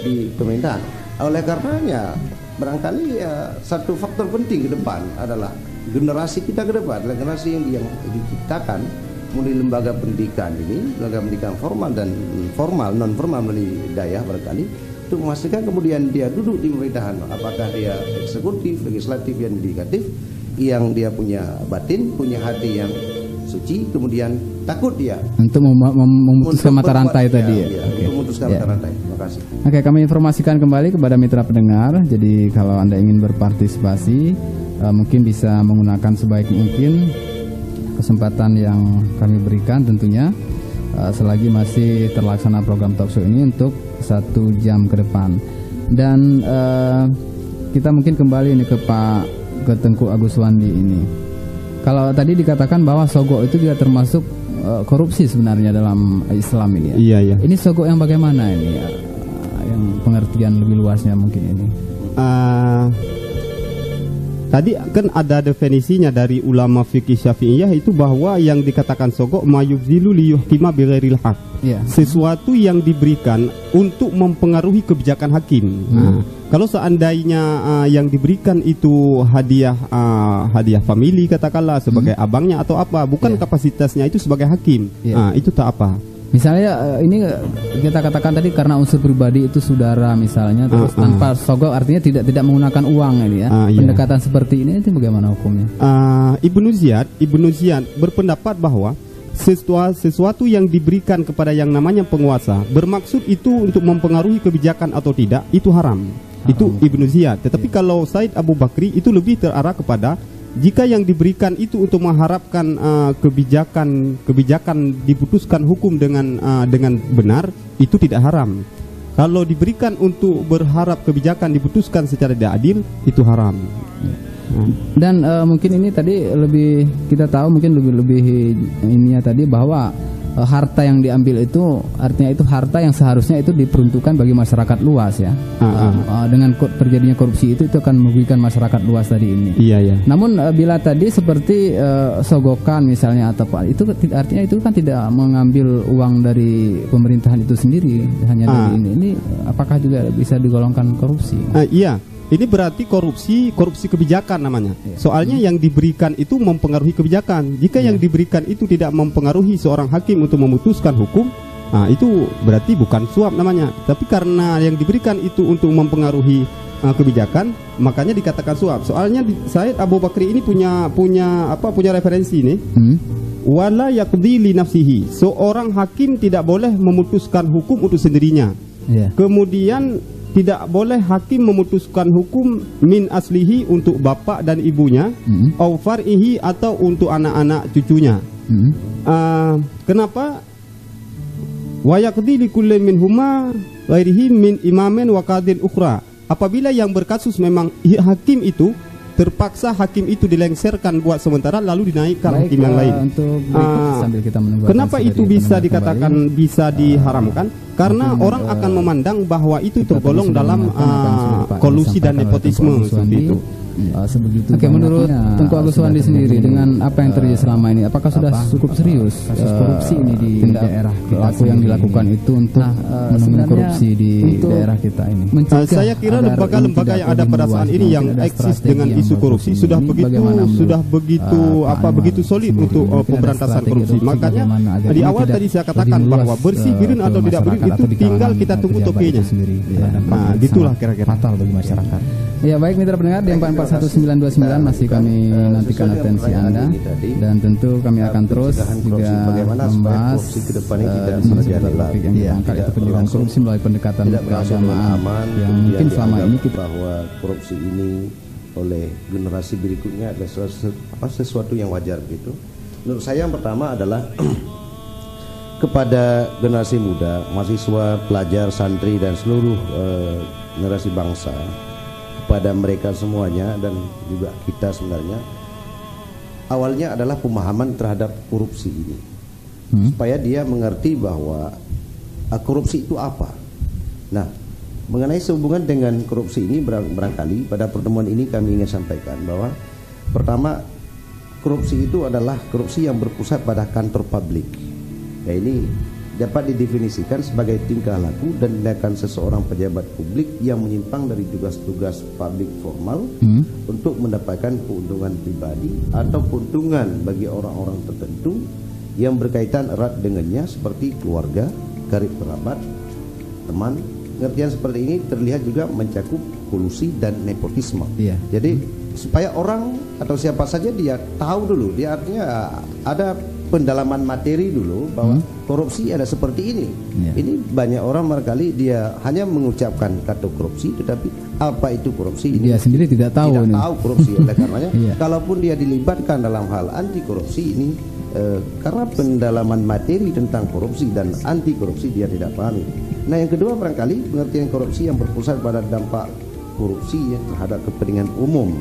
di pemerintahan. Oleh karenanya barangkali satu faktor penting ke depan adalah generasi kita ke depan, generasi yang diciptakan mulai lembaga pendidikan ini, lembaga pendidikan formal dan formal, non formal melalui daerah barangkali, untuk memastikan kemudian dia duduk di pemerintahan, apakah dia eksekutif, legislatif, dan yudikatif, yang dia punya batin, punya hati yang suci, kemudian takut dia untuk memutuskan mata rantai tadi ya. Untuk memutuskan mata rantai. Terima kasih. Oke, kami informasikan kembali kepada mitra pendengar. Jadi kalau Anda ingin berpartisipasi, mungkin bisa menggunakan sebaik mungkin kesempatan yang kami berikan tentunya selagi masih terlaksana program talkshow ini untuk 1 jam ke depan. Dan kita mungkin kembali ini ke Tengku Agus Wandi ini. Kalau tadi dikatakan bahwa sogok itu juga termasuk korupsi sebenarnya dalam Islam ini ya. Iya, iya. Ini sogok yang bagaimana ini ya? Yang pengertian lebih luasnya mungkin ini. Tadi kan ada definisinya dari ulama fikih Syafi'iyah itu bahwa yang dikatakan sogok mayubzilu liyuhkima bighairil haq. Sesuatu yang diberikan untuk mempengaruhi kebijakan hakim. Nah, kalau seandainya yang diberikan itu hadiah famili katakanlah sebagai abangnya atau apa, bukan kapasitasnya itu sebagai hakim. Nah, itu tak apa. Misalnya ini kita katakan tadi karena unsur pribadi itu saudara misalnya, terus tanpa sogok artinya tidak menggunakan uang ini ya. Pendekatan seperti ini itu bagaimana hukumnya? Ibnu Ziyad berpendapat bahwa sesuatu yang diberikan kepada yang namanya penguasa bermaksud itu untuk mempengaruhi kebijakan atau tidak, itu haram. Itu Ibnu Ziyad. Tetapi kalau Said Abu Bakri itu lebih terarah kepada jika yang diberikan itu untuk mengharapkan kebijakan diputuskan hukum dengan benar, itu tidak haram. Kalau diberikan untuk berharap kebijakan diputuskan secara tidak adil, itu haram. Dan mungkin ini tadi lebih kita tahu mungkin lebih ininya tadi bahwa harta yang diambil itu artinya itu harta yang seharusnya itu diperuntukkan bagi masyarakat luas ya. Dengan terjadinya korupsi itu akan merugikan masyarakat luas tadi ini. Iya. Namun bila tadi seperti sogokan misalnya atau apa, itu artinya itu kan tidak mengambil uang dari pemerintahan itu sendiri, hanya dari ini apakah juga bisa digolongkan korupsi? Iya. Ini berarti korupsi kebijakan namanya. Soalnya yang diberikan itu mempengaruhi kebijakan. Jika yang diberikan itu tidak mempengaruhi seorang hakim untuk memutuskan hukum, itu berarti bukan suap namanya. Tapi karena yang diberikan itu untuk mempengaruhi kebijakan, makanya dikatakan suap. Soalnya Said Abu Bakri ini punya referensi ini. Wala yaqdi li nafsihi. Seorang hakim tidak boleh memutuskan hukum untuk sendirinya. Kemudian tidak boleh hakim memutuskan hukum min aslihi untuk bapak dan ibunya, au far'ihi atau untuk anak-anak cucunya. Kenapa? Wa yaqdi li kulli minhuma ghairihi min imamin wa qadin ukhra. Apabila yang berkasus memang hakim itu terpaksa hakim itu dilengserkan buat sementara lalu dinaikkan hakim yang lain. Kenapa itu bisa dikatakan bisa diharamkan? Karena orang akan memandang bahwa itu tergolong dalam kolusi dan nepotisme seperti itu. Oke, menurut Tengku Agus Wandi sendiri dengan apa yang terjadi selama ini, apakah sudah cukup serius kasus korupsi ini di daerah kita yang dilakukan itu untuk menangani korupsi di daerah kita ini? Saya kira lembaga-lembaga yang ada pada saat ini yang eksis dengan isu korupsi sudah begitu solid untuk pemberantasan korupsi. Makanya di awal tadi saya katakan bahwa bersih birin atau tidak birin itu tinggal kita tunggu tokenya. Nah, itulah kira-kira fatal bagi masyarakat. Ya, baik mitra pendengar di 441-929 masih kami nantikan atensi Anda, dan tentu kami akan terus juga membahas topik yang diangkat itu pencegahan korupsi melalui pendekatan keagamaan yang mungkin selama ini bahwa korupsi ini oleh generasi berikutnya adalah sesuatu yang wajar begitu. Menurut saya yang pertama adalah kepada generasi muda, mahasiswa, pelajar, santri dan seluruh generasi bangsa, pada mereka semuanya dan juga kita sebenarnya awalnya adalah pemahaman terhadap korupsi ini, supaya dia mengerti bahwa korupsi itu apa. Nah, mengenai sehubungan dengan korupsi ini, barangkali pada pertemuan ini kami ingin sampaikan bahwa pertama, korupsi itu adalah korupsi yang berpusat pada kantor publik. Ya, ini dapat didefinisikan sebagai tingkah laku dan tindakan seseorang pejabat publik yang menyimpang dari tugas-tugas publik formal untuk mendapatkan keuntungan pribadi atau keuntungan bagi orang-orang tertentu yang berkaitan erat dengannya seperti keluarga, karib kerabat, teman. Pengertian seperti ini terlihat juga mencakup kolusi dan nepotisme. Jadi supaya orang atau siapa saja dia tahu dulu, dia artinya ada pendalaman materi dulu bahwa korupsi ada seperti ini. Ini banyak orang barangkali dia hanya mengucapkan kata korupsi, tetapi apa itu korupsi ini dia sendiri tidak tahu. Tidak tahu korupsi. Oleh karenanya kalaupun dia dilibatkan dalam hal anti korupsi ini, karena pendalaman materi tentang korupsi dan anti korupsi dia tidak pahami. Nah, yang kedua barangkali pengertian korupsi yang berpusat pada dampak korupsi terhadap kepentingan umum.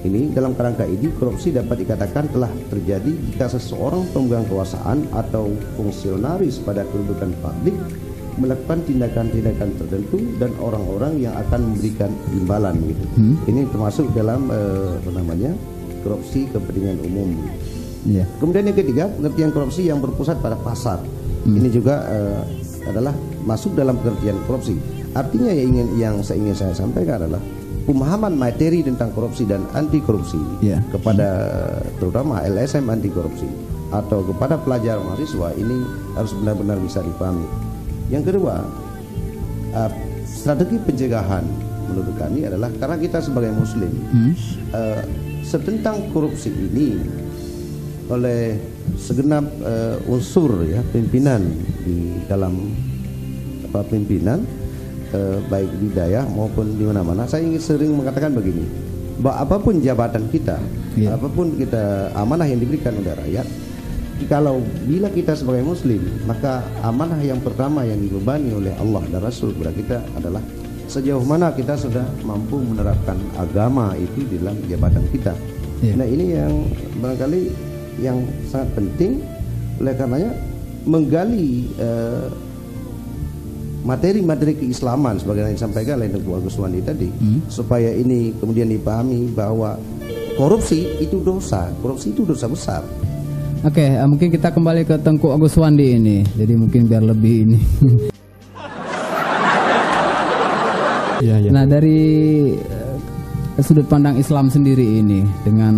Ini dalam kerangka ini korupsi dapat dikatakan telah terjadi jika seseorang pemegang kekuasaan atau fungsionaris pada kedudukan publik melakukan tindakan-tindakan tertentu dan orang-orang yang akan memberikan imbalan gitu. Ini termasuk dalam korupsi kepentingan umum. Kemudian yang ketiga, pengertian korupsi yang berpusat pada pasar. Ini juga adalah masuk dalam pengertian korupsi. Artinya yang saya sampaikan adalah pemahaman materi tentang korupsi dan anti korupsi kepada terutama LSM anti korupsi atau kepada pelajar mahasiswa ini harus benar-benar bisa dipahami. Yang kedua, strategi pencegahan menurut kami adalah karena kita sebagai muslim setentang korupsi ini oleh segenap unsur pimpinan di dalam pimpinan baik di daerah maupun di mana-mana. Saya ingin sering mengatakan begini, bahwa apapun jabatan kita, apapun kita amanah yang diberikan oleh rakyat, kalau bila kita sebagai muslim, maka amanah yang pertama yang dibebani oleh Allah dan Rasul kepada kita adalah sejauh mana kita sudah mampu menerapkan agama itu di dalam jabatan kita. Nah, ini yang barangkali yang sangat penting. Oleh karenanya menggali materi-materi keislaman sebagaimana disampaikan oleh Tengku Agus Wandi tadi, supaya ini kemudian dipahami bahwa korupsi itu dosa besar. Oke, mungkin kita kembali ke Tengku Agus Wandi ini. Jadi mungkin biar lebih ini. Nah, dari sudut pandang Islam sendiri ini dengan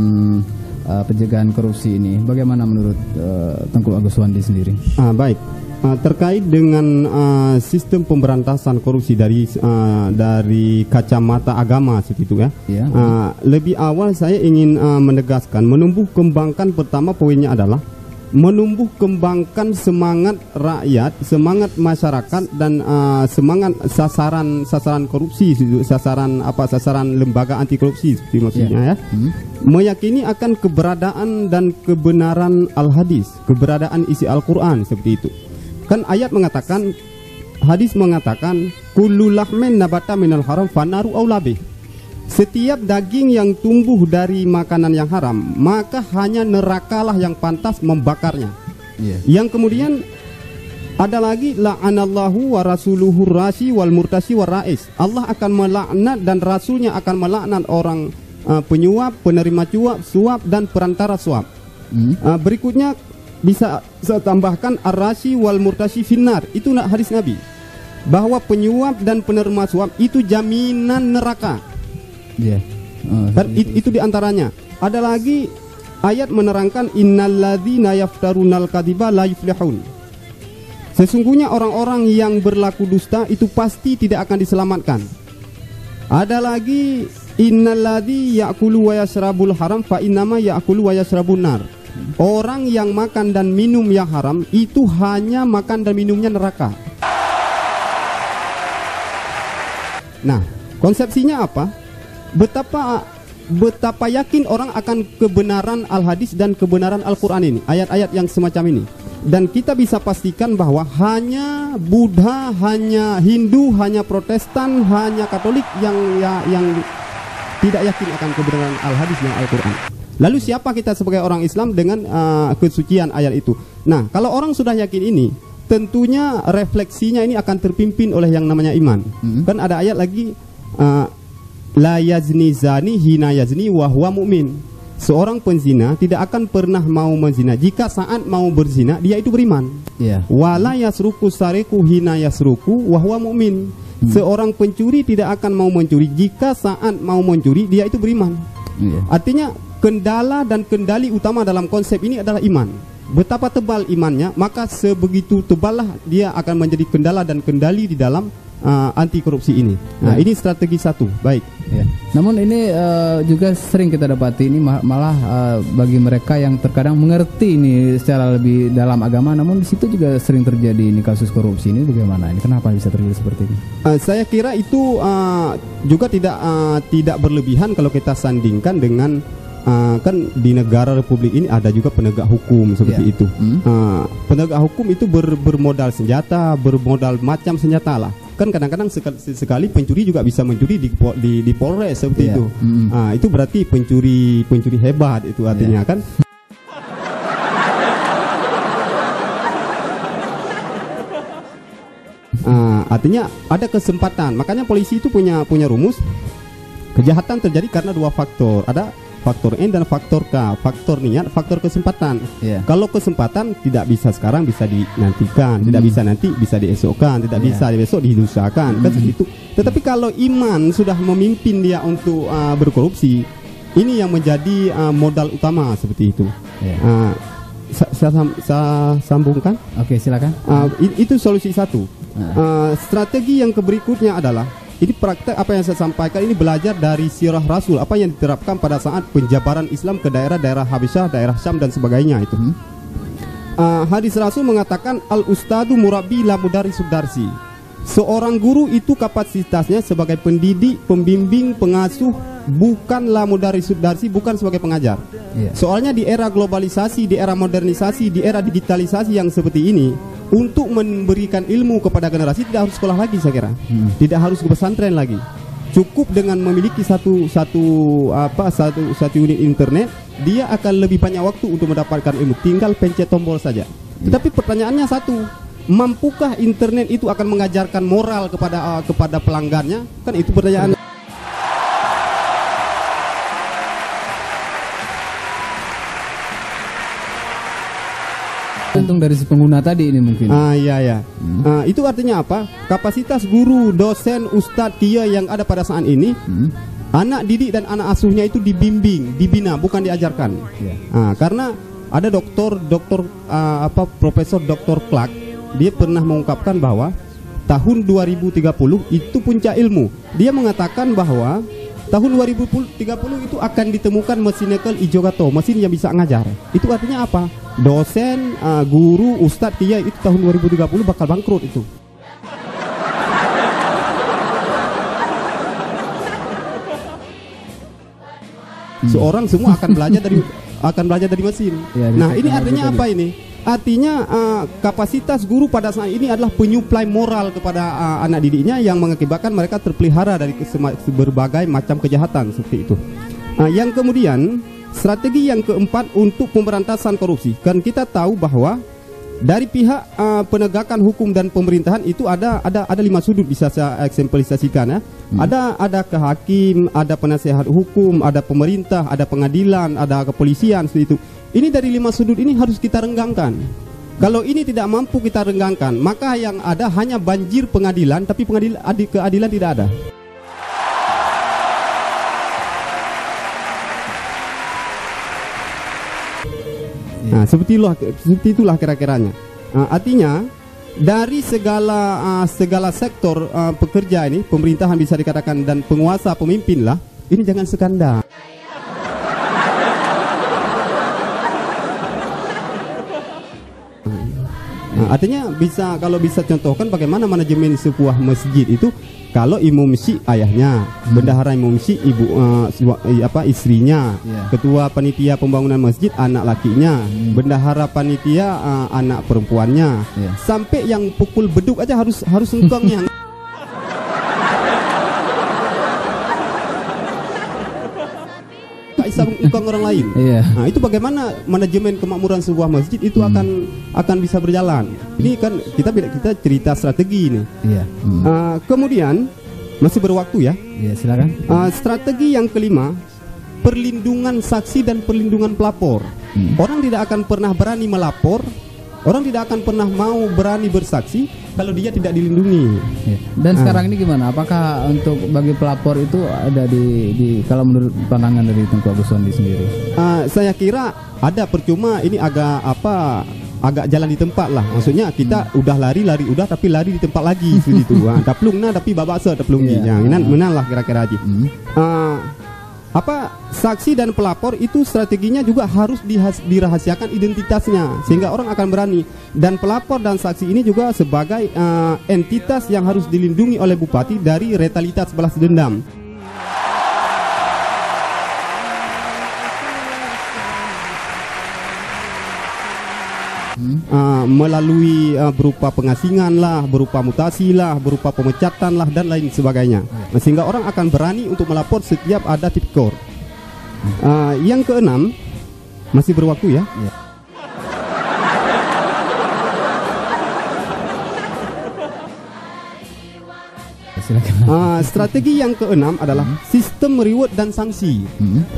pencegahan korupsi ini, bagaimana menurut Tengku Agus Wandi sendiri? Baik, terkait dengan sistem pemberantasan korupsi dari kacamata agama seperti itu lebih awal saya ingin menegaskan, menumbuh kembangkan pertama poinnya adalah menumbuh kembangkan semangat rakyat, semangat masyarakat dan semangat sasaran korupsi, sasaran lembaga anti korupsi seperti maksudnya meyakini akan keberadaan dan kebenaran al-hadis, keberadaan isi Al-Quran seperti itu. Kan ayat mengatakan, hadis mengatakan kullu lahmin nabata minal haram fanaru aulabih. Setiap daging yang tumbuh dari makanan yang haram, maka hanya nerakalah yang pantas membakarnya. Yang kemudian ada lagi la'anallahu wa rasuluhu rasi wal murtasi wa rais. Allah akan melaknat dan rasulnya akan melaknat orang penyuap, penerima suap dan perantara suap. Berikutnya bisa saya tambahkan ar-rasi wal murtasi finnar. Itu hadis Nabi bahwa penyuap dan penerima suap itu jaminan neraka. Itu diantaranya. Ada lagi ayat menerangkan innalladzina yaftarunal kadziba la yuflihun. Sesungguhnya orang-orang yang berlaku dusta itu pasti tidak akan diselamatkan. Ada lagi innalladzi ya'kulu wa yashrabul haram fa innama ya'kulu wa yashrabun nar. Orang yang makan dan minum yang haram itu hanya makan dan minumnya neraka. Nah, konsepsinya apa? Betapa yakin orang akan kebenaran al-hadis dan kebenaran Al-Quran ini, ayat-ayat yang semacam ini. Dan kita bisa pastikan bahwa hanya Buddha, hanya Hindu, hanya Protestan, hanya Katolik yang tidak yakin akan kebenaran al-hadis dan Al-Quran. Lalu siapa kita sebagai orang Islam dengan kesucian ayat itu? Nah, kalau orang sudah yakin ini, tentunya refleksinya ini akan terpimpin oleh yang namanya iman. Kan ada ayat lagi, la yazni zani hina yazni wa huwa mu'min. Seorang penzina tidak akan pernah mau menzina jika saat mau berzina dia itu beriman. Wala yasruku sariku hina yasruku wa huwa mu'min. Seorang pencuri tidak akan mau mencuri jika saat mau mencuri dia itu beriman. Artinya kendala dan kendali utama dalam konsep ini adalah iman. Betapa tebal imannya, maka sebegitu teballah dia akan menjadi kendala dan kendali di dalam anti korupsi ini. Nah, ini strategi satu. Baik. Namun ini juga sering kita dapati ini malah bagi mereka yang terkadang mengerti ini secara lebih dalam agama, namun di situ juga sering terjadi ini kasus korupsi ini. Bagaimana ini? Kenapa bisa terjadi seperti ini? Saya kira itu juga tidak berlebihan kalau kita sandingkan dengan kan di negara Republik ini ada juga penegak hukum seperti itu. Penegak hukum itu bermodal senjata, bermodal macam senjata lah. Kan kadang-kadang sekali pencuri juga bisa mencuri di Polres seperti itu. Itu berarti pencuri hebat itu artinya kan. Artinya ada kesempatan. Makanya polisi itu punya rumus. Kejahatan terjadi karena dua faktor. Ada faktor N dan faktor K. Faktor niat, faktor kesempatan. Kalau kesempatan tidak bisa sekarang, bisa dinantikan. Tidak bisa nanti, bisa diesokkan. Tidak bisa besok, dilusakan. Kan segitu. Tetapi kalau iman sudah memimpin dia untuk berkorupsi, ini yang menjadi modal utama seperti itu. Saya sambungkan. Oke, silakan. Itu solusi satu. Strategi yang berikutnya adalah ini praktek apa yang saya sampaikan ini belajar dari sirah Rasul, apa yang diterapkan pada saat penjabaran Islam ke daerah-daerah Habasyah, daerah Syam dan sebagainya itu. Hadis Rasul mengatakan al-ustadu murabbi la mudarrisud darsi. Seorang guru itu kapasitasnya sebagai pendidik, pembimbing, pengasuh, bukanlah mudarrisud darsi, bukan sebagai pengajar. Soalnya di era globalisasi, di era modernisasi, di era digitalisasi yang seperti ini, untuk memberikan ilmu kepada generasi tidak harus sekolah lagi saya kira. Tidak harus ke pesantren lagi. Cukup dengan memiliki satu unit internet, dia akan lebih banyak waktu untuk mendapatkan ilmu. Tinggal pencet tombol saja. Tetapi pertanyaannya satu, mampukah internet itu akan mengajarkan moral kepada pelanggannya? Kan itu pertanyaan. Tentu dari si pengguna tadi ini mungkin. Itu artinya apa? Kapasitas guru, dosen, ustadz, kiai yang ada pada saat ini, anak didik dan anak asuhnya itu dibimbing, dibina, bukan diajarkan. Karena ada Profesor Dr. Clark, dia pernah mengungkapkan bahwa tahun 2030 itu puncak ilmu. Dia mengatakan bahwa tahun 2030 itu akan ditemukan mesin nikel ijogato, mesin yang bisa ngajar. Itu artinya apa? Dosen, guru, ustadz, kiai itu tahun 2030 bakal bangkrut itu. Seorang semua akan belajar dari mesin. Nah, ini artinya apa ini? Artinya kapasitas guru pada saat ini adalah penyuplai moral kepada anak didiknya yang mengakibatkan mereka terpelihara dari berbagai macam kejahatan seperti itu. Yang kemudian strategi yang keempat untuk pemberantasan korupsi. Kan kita tahu bahwa dari pihak penegakan hukum dan pemerintahan itu ada 5 sudut bisa saya eksemplifikasikan ya. Ada ke hakim, ada penasehat hukum, ada pemerintah, ada pengadilan, ada kepolisian seperti itu. Ini dari 5 sudut ini harus kita renggangkan. Kalau ini tidak mampu kita renggangkan, maka yang ada hanya banjir pengadilan, tapi keadilan tidak ada. Nah, seperti itulah kira-kiranya. Artinya dari segala sektor pekerja ini, pemerintahan bisa dikatakan dan penguasa, pemimpin lah, ini jangan skandal. Artinya kalau bisa contohkan bagaimana manajemen sebuah masjid itu, kalau imam masjid ayahnya, bendahara imam masjid istrinya, ketua panitia pembangunan masjid anak lakinya, bendahara panitia anak perempuannya, sampai yang pukul beduk aja harus engkongnya. tak bisa mengungkang orang lain. Nah, itu bagaimana manajemen kemakmuran sebuah masjid itu akan bisa berjalan. Ini kan kita cerita strategi ini. Kemudian masih berwaktu ya. Silakan. Strategi yang kelima, perlindungan saksi dan perlindungan pelapor. Orang tidak akan pernah berani melapor, orang tidak akan pernah mau berani bersaksi kalau dia tidak dilindungi. Dan sekarang ini gimana? Apakah untuk bagi pelapor itu ada di kalau menurut pandangan dari Tengku Agus Wandi sendiri? Saya kira ada, percuma ini agak jalan di tempat lah. Maksudnya kita udah lari udah, tapi lari di tempat lagi seperti itu. Taplung nah tapi babaksa taplungi. Menang lah kira-kira aja. Saksi dan pelapor itu strateginya juga harus dirahasiakan identitasnya sehingga orang akan berani. Dan pelapor dan saksi ini juga sebagai entitas yang harus dilindungi oleh bupati dari retalitas balas dendam. Melalui berupa pengasingan lah, berupa mutasi lah, berupa pemecatan lah, dan lain sebagainya. Sehingga orang akan berani untuk melapor setiap ada tipikor. Yang keenam, masih berwaktu ya. Strategi yang keenam adalah sistem reward dan sanksi.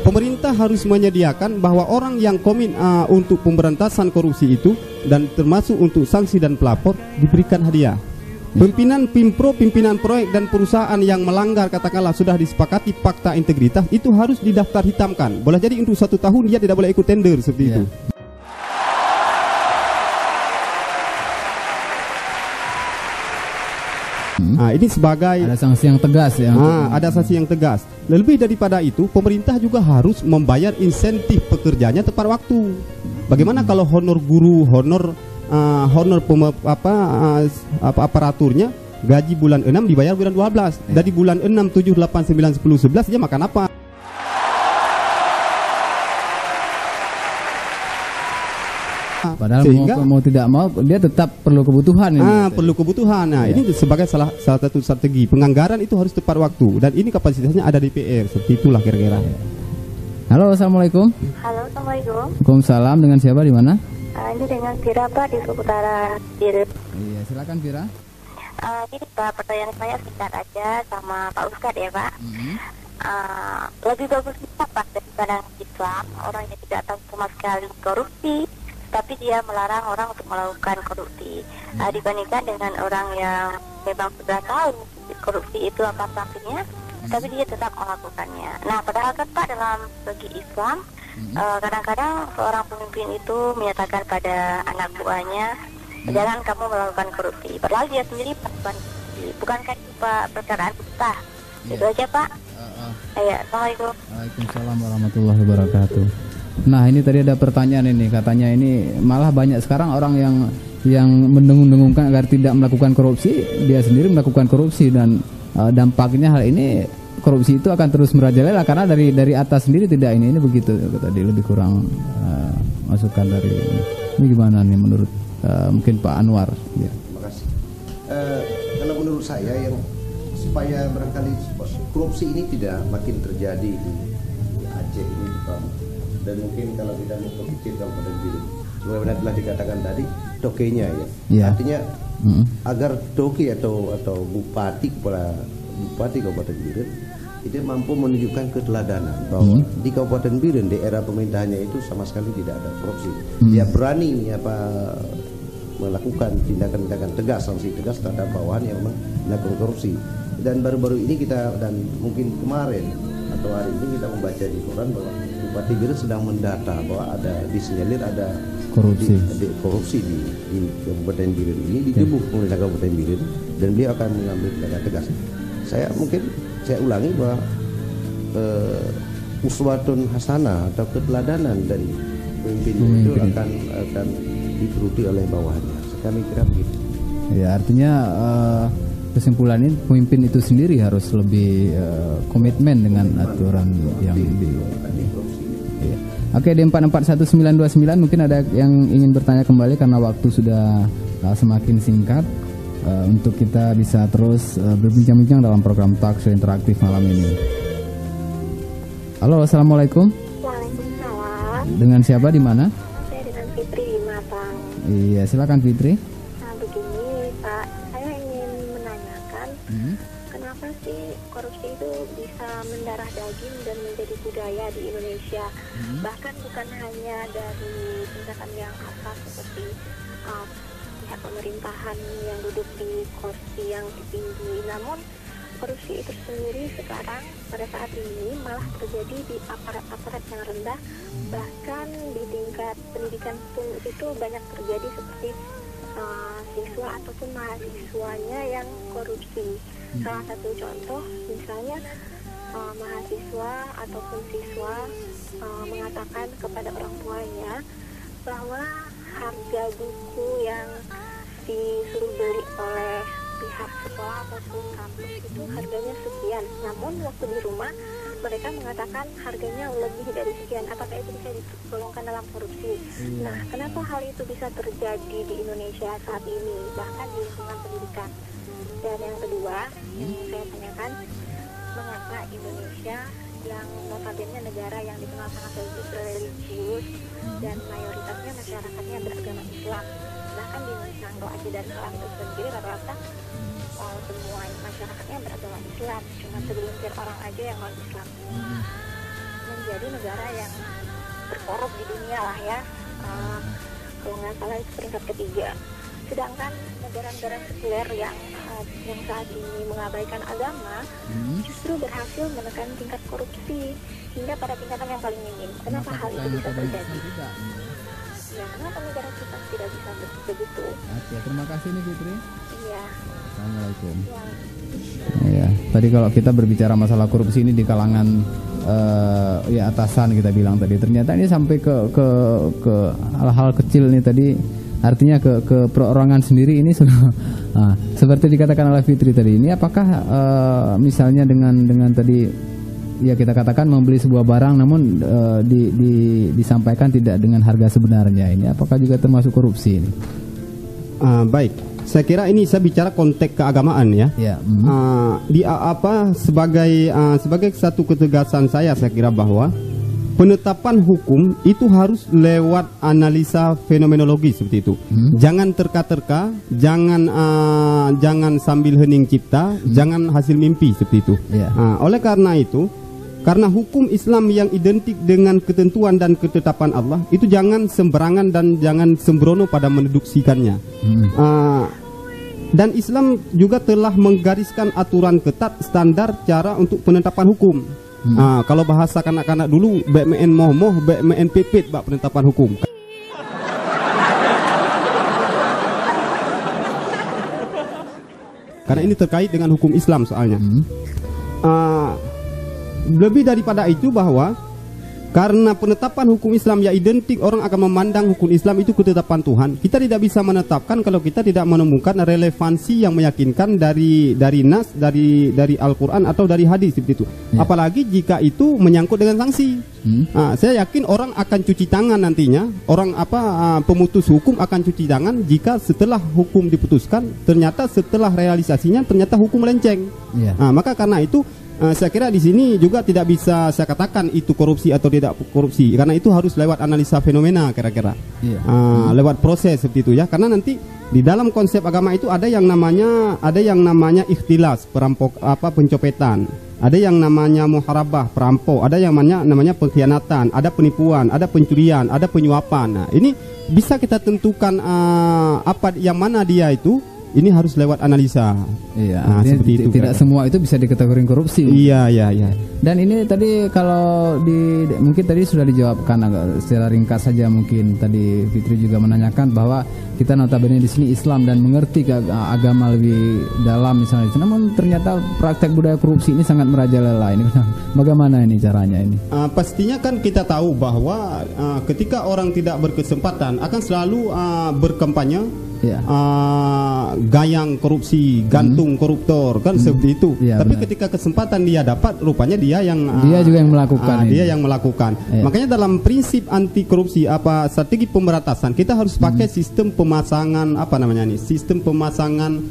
Pemerintah harus menyediakan bahwa orang yang komit untuk pemberantasan korupsi itu, dan termasuk untuk sanksi dan pelapor, diberikan hadiah. Pimpinan Pimpro, pimpinan proyek dan perusahaan yang melanggar katakanlah sudah disepakati fakta integritas itu harus didaftar hitamkan. Boleh jadi untuk 1 tahun dia tidak boleh ikut tender seperti itu. Ini sebagai ada sanksi yang tegas ya. Ada sanksi yang tegas. Lebih daripada itu, pemerintah juga harus membayar insentif pekerjanya tepat waktu. Bagaimana kalau honor guru, honor aparaturnya gaji bulan 6 dibayar bulan 12. Dari bulan 6, 7, 8, 9, 10, 11 dia makan apa? Padahal sehingga, mau tidak mau dia tetap perlu kebutuhan ini. Perlu kebutuhan. Ini sebagai salah satu strategi penganggaran itu harus tepat waktu, dan ini kapasitasnya ada di PR. Seperti itulah kira-kira. Halo, assalamualaikum. Halo, assalamualaikum. Waalaikumsalam. Dengan siapa, di mana? Ini dengan Vira, Pak, di seputaran Biren. Iya, silakan Vira. Jadi Pak, pertanyaan saya singkat aja sama Pak Ustadz ya Pak. Lebih bagus Pak daripada Islam, orang yang tidak tahu sama sekali korupsi, tapi dia melarang orang untuk melakukan korupsi, dibandingkan dengan orang yang memang sudah tahu korupsi itu apa sampingnya, tapi dia tetap melakukannya. Nah, padahal kan Pak, dalam segi Islam, kadang-kadang seorang pemimpin itu menyatakan pada anak buahnya, jangan kamu melakukan korupsi, padahal dia sendiri melakukan korupsi. Bukankah itu Pak perkara kita? Itu aja Pak. Assalamualaikum. Waalaikumsalam warahmatullahi wabarakatuh. Nah, ini tadi ada pertanyaan ini, katanya ini malah banyak sekarang orang yang mendengung-dengungkan agar tidak melakukan korupsi, dia sendiri melakukan korupsi, dan dampaknya hal ini korupsi itu akan terus merajalela karena dari atas sendiri tidak ini begitu tadi, lebih kurang masukan dari ini gimana nih menurut mungkin Pak Anwar ya. Terima kasih. Kalau menurut saya yang supaya barangkali korupsi ini tidak makin terjadi di Aceh ini terutama, dan mungkin kalau kita mau berpikir Kabupaten Biren, sebenarnya telah dikatakan tadi tokenya ya. Artinya agar toke atau bupati Kabupaten Biren itu mampu menunjukkan keteladanan bahwa di Kabupaten Biren di era pemerintahannya itu sama sekali tidak ada korupsi. Dia berani melakukan tindakan-tindakan tegas, sanksi tegas terhadap bawahan yang memang melakukan korupsi. Dan baru-baru ini kita, dan mungkin kemarin atau hari ini kita membaca di koran bahwa Bupati Biren sedang mendata bahwa ada disinyalir ada korupsi di Kabupaten Biren ini, di tubuh pemerintah Kabupaten Biren, dan beliau akan mengambil tindakan tegas. Saya ulangi bahwa uswatun hasanah atau keteladanan dari pemimpin itu akan dituruti oleh bawahannya. Kami kira begitu. Ya, artinya kesimpulan ini pemimpin itu sendiri harus lebih komitmen dengan aturan yang di. Ya. Oke, di 4419929 mungkin ada yang ingin bertanya kembali karena waktu sudah semakin singkat. Untuk kita bisa terus berbincang-bincang dalam program Talkshow Interaktif malam ini. Halo, assalamualaikum. Dengan siapa di mana? Saya dengan Fitri di Matang. Iya, silakan Fitri. Nah begini Pak, saya ingin menanyakan kenapa sih korupsi itu bisa mendarah daging dan menjadi budaya di Indonesia? Bahkan bukan hanya dari tingkatan yang atas seperti pihak pemerintahan yang duduk di kursi yang tinggi, namun korupsi itu sendiri sekarang pada saat ini malah terjadi di aparat-aparat yang rendah, bahkan di tingkat pendidikan pun itu banyak terjadi seperti siswa ataupun mahasiswanya yang korupsi. Salah satu contoh misalnya mahasiswa ataupun siswa mengatakan kepada orang tuanya bahwa harga buku yang disuruh beli oleh pihak sekolah ataupun kampus itu harganya sekian, namun waktu di rumah mereka mengatakan harganya lebih dari sekian. Apakah itu bisa digolongkan dalam korupsi? Nah, kenapa hal itu bisa terjadi di Indonesia saat ini, bahkan di lingkungan pendidikan? Dan yang kedua, yang saya tanyakan, mengapa Indonesia yang notabene negara yang dikenal sangat religius dan mayoritasnya masyarakatnya beragama Islam, bahkan di Nangro Aceh Darussalam itu sendiri rata-rata semua masyarakatnya beragama Islam, cuma segelintir orang aja yang non Islam. Menjadi negara yang terkorup di dunia lah ya, kalau nggak salah itu peringkat ketiga. Sedangkan negara-negara sekuler yang saat ini mengabaikan agama justru berhasil menekan tingkat korupsi hingga pada tingkatan yang paling minim. Kenapa hal itu bisa terjadi? Ya, kenapa negara kita tidak bisa begitu? Oke, terima kasih nih Fitri. Iya. Assalamualaikum. Ya, tadi kalau kita berbicara masalah korupsi ini di kalangan ya atasan kita bilang tadi, ternyata ini sampai ke hal-hal kecil nih tadi. Artinya ke perorangan sendiri ini sudah seperti dikatakan oleh Fitri tadi. Ini apakah misalnya dengan tadi ya kita katakan membeli sebuah barang namun disampaikan tidak dengan harga sebenarnya, ini apakah juga termasuk korupsi ini? Baik, saya kira ini saya bicara konteks keagamaan ya. Sebagai satu ketegasan saya kira bahwa penetapan hukum itu harus lewat analisa fenomenologi seperti itu. Jangan terka-terka, jangan sambil hening cipta, jangan hasil mimpi seperti itu. Oleh karena itu, karena hukum Islam yang identik dengan ketentuan dan ketetapan Allah itu jangan sembarangan dan jangan sembrono pada mendeduksikannya. Dan Islam juga telah menggariskan aturan ketat standar cara untuk penetapan hukum. Kalau bahasa kanak-kanak dulu, BMN moh-moh, BMN pipit bak penetapan hukum. Karena ini terkait dengan hukum Islam soalnya. Lebih daripada itu bahwa karena penetapan hukum Islam ya identik, orang akan memandang hukum Islam itu ketetapan Tuhan. Kita tidak bisa menetapkan kalau kita tidak menemukan relevansi yang meyakinkan dari nas, dari Al-Quran atau dari hadis seperti itu. Apalagi jika itu menyangkut dengan sanksi. Saya yakin orang akan cuci tangan nantinya. Orang pemutus hukum akan cuci tangan jika setelah hukum diputuskan ternyata setelah realisasinya ternyata hukum melenceng. Maka karena itu saya kira di sini juga tidak bisa saya katakan itu korupsi atau tidak korupsi, karena itu harus lewat analisa fenomena kira-kira, lewat proses seperti itu ya. Karena nanti di dalam konsep agama itu ada yang namanya ikhtilas, pencopetan, ada yang namanya muharabah, perampok, ada yang namanya pengkhianatan, ada penipuan, ada pencurian, ada penyuapan. Nah, ini bisa kita tentukan apa yang mana dia itu. Ini harus lewat analisa. Seperti itu. Tidak semua itu bisa dikategorikan korupsi. Iya. Dan ini tadi kalau mungkin tadi sudah dijawabkan agak secara ringkas saja. Mungkin tadi Fitri juga menanyakan bahwa kita notabene di sini Islam dan mengerti agama lebih dalam misalnya. Namun ternyata praktek budaya korupsi ini sangat merajalela. Ini bagaimana ini caranya ini? Pastinya kan kita tahu bahwa ketika orang tidak berkesempatan akan selalu berkampanye. Gayang korupsi, gantung koruptor kan seperti itu. Tapi ketika kesempatan dia dapat, rupanya dia juga yang melakukan. Dia yang melakukan. Makanya dalam prinsip anti korupsi strategi pemberantasan kita harus pakai sistem pemasangan sistem pemasangan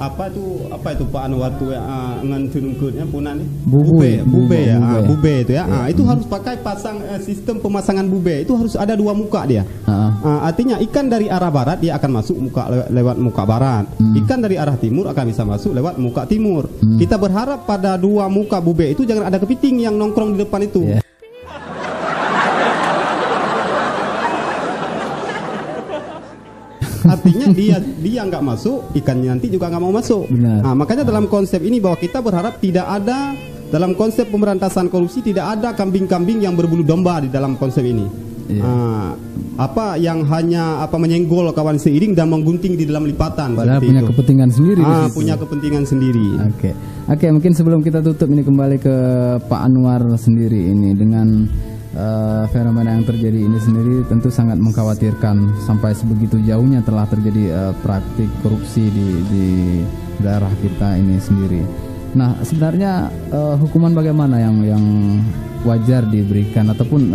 apa itu Pak Anwar tuh ngan tunuknya punan Bube ya, bube. bube itu ya. Itu harus pakai sistem pemasangan bube, itu harus ada 2 muka dia. Artinya ikan dari arah barat dia akan masuk lewat muka barat, ikan dari arah timur akan bisa masuk lewat muka timur. Kita berharap pada 2 muka bube itu jangan ada kepiting yang nongkrong di depan itu. Artinya dia nggak masuk, ikannya nanti juga nggak mau masuk. Nah, makanya dalam konsep ini bahwa kita berharap tidak ada, dalam konsep pemberantasan korupsi tidak ada kambing-kambing yang berbulu domba di dalam konsep ini. Apa yang hanya menyenggol kawan seiring dan menggunting di dalam lipatan. Padahal punya kepentingan sendiri. Punya kepentingan sendiri. Oke, mungkin sebelum kita tutup ini kembali ke Pak Anwar sendiri ini dengan fenomena yang terjadi ini sendiri tentu sangat mengkhawatirkan sampai sebegitu jauhnya telah terjadi praktik korupsi di daerah kita ini sendiri. Nah, sebenarnya hukuman bagaimana yang wajar diberikan ataupun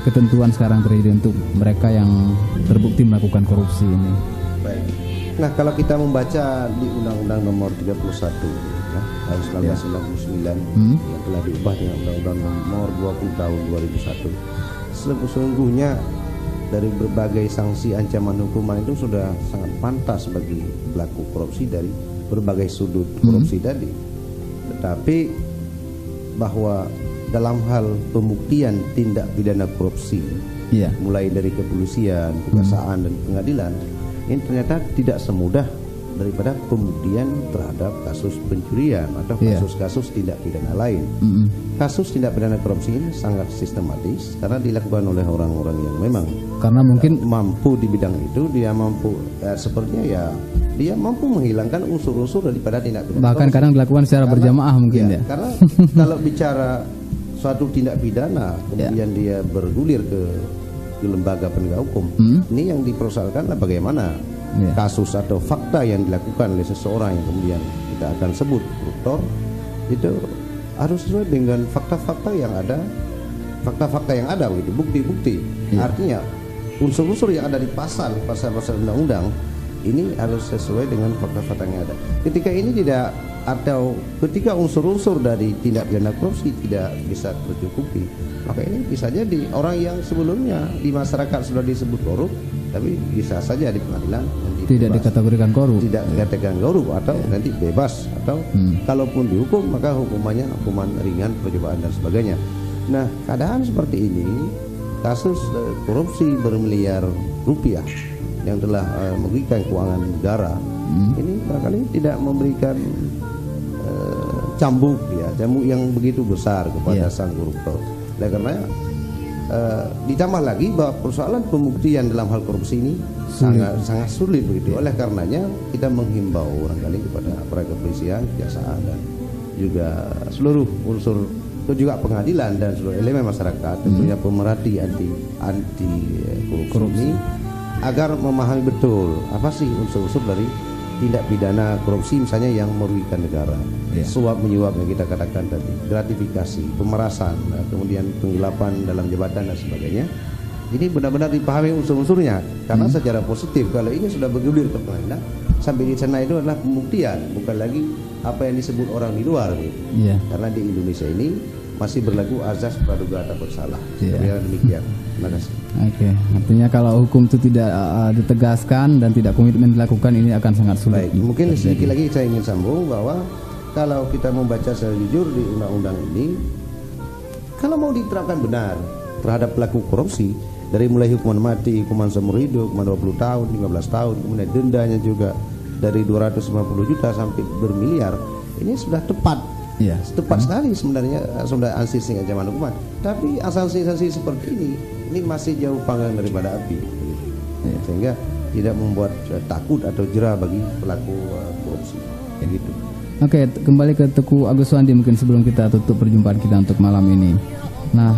ketentuan sekarang terjadi untuk mereka yang terbukti melakukan korupsi ini? Baik. Nah, kalau kita membaca di Undang-Undang Nomor 31 ya, tahun 1999 yang telah diubah dengan Undang-Undang Nomor 20 tahun 2001, sesungguhnya dari berbagai sanksi ancaman hukuman itu sudah sangat pantas bagi pelaku korupsi dari berbagai sudut korupsi tadi. Tetapi bahwa dalam hal pembuktian tindak pidana korupsi, mulai dari kepolisian, kejaksaan dan pengadilan, ini ternyata tidak semudah daripada pembuktian terhadap kasus pencurian atau kasus-kasus tindak pidana lain. Kasus tindak pidana korupsi ini sangat sistematis karena dilakukan oleh orang-orang yang memang mungkin mampu di bidang itu. Dia mampu sepertinya dia mampu menghilangkan unsur-unsur daripada tindak pidana. Bahkan kadang dilakukan secara berjamaah mungkin ya. Karena kalau bicara suatu tindak pidana kemudian dia bergulir ke lembaga penegak hukum, ini yang dipersoalkan bagaimana kasus atau fakta yang dilakukan oleh seseorang yang kemudian kita akan sebut koruptor itu harus sesuai dengan fakta-fakta yang ada, begitu, bukti-bukti. Artinya unsur-unsur yang ada di pasal undang-undang ini harus sesuai dengan fakta-fakta yang ada. Ketika ini tidak, atau ketika unsur-unsur dari tindak pidana korupsi tidak bisa tercukupi, maka ini bisa jadi orang yang sebelumnya di masyarakat sudah disebut korup, tapi bisa saja di pengadilan nanti tidak dikategorikan korup, atau nanti bebas, atau kalaupun dihukum maka hukumannya hukuman ringan, percobaan dan sebagainya. Nah, keadaan seperti ini, kasus korupsi bermiliar rupiah yang telah merugikan keuangan negara, ini barangkali tidak memberikan cambuk yang begitu besar kepada sang koruptor. Oleh karena ditambah lagi bahwa persoalan pembuktian dalam hal korupsi ini sangat sulit begitu. Oleh karenanya kita menghimbau barangkali kepada para kepolisian, kejaksaan dan juga seluruh unsur, juga pengadilan dan seluruh elemen masyarakat, tentunya pemerhati anti korupsi ini, agar memahami betul apa sih unsur-unsur dari tindak pidana korupsi misalnya yang merugikan negara, suap menyuap yang kita katakan tadi, gratifikasi, pemerasan, kemudian penggelapan dalam jabatan dan sebagainya. Ini benar-benar dipahami unsur-unsurnya, karena secara positif kalau ini sudah bergulir ke pengadilan, sampai di sana itu adalah pembuktian, bukan lagi apa yang disebut orang di luar gitu. Karena di Indonesia ini masih berlaku azas praduga tak bersalah. Demikian. Terima kasih. Artinya kalau hukum itu tidak ditegaskan dan tidak komitmen dilakukan, ini akan sangat sulit. Mungkin sedikit lagi saya ingin sambung bahwa kalau kita membaca secara jujur di undang-undang ini, kalau mau diterapkan benar terhadap pelaku korupsi, dari mulai hukuman mati, hukuman seumur hidup, hukuman 20 tahun, 15 tahun, kemudian dendanya juga dari 250 juta sampai bermiliar, ini sudah tepat. Tepat sekali sebenarnya sudah sanksi ancaman hukuman. Tapi sanksi-sanksi seperti ini masih jauh panggang daripada api, sehingga tidak membuat takut atau jera bagi pelaku korupsi. Gitu. Kembali ke Teguh Agus Suwandi mungkin sebelum kita tutup perjumpaan kita untuk malam ini. Nah,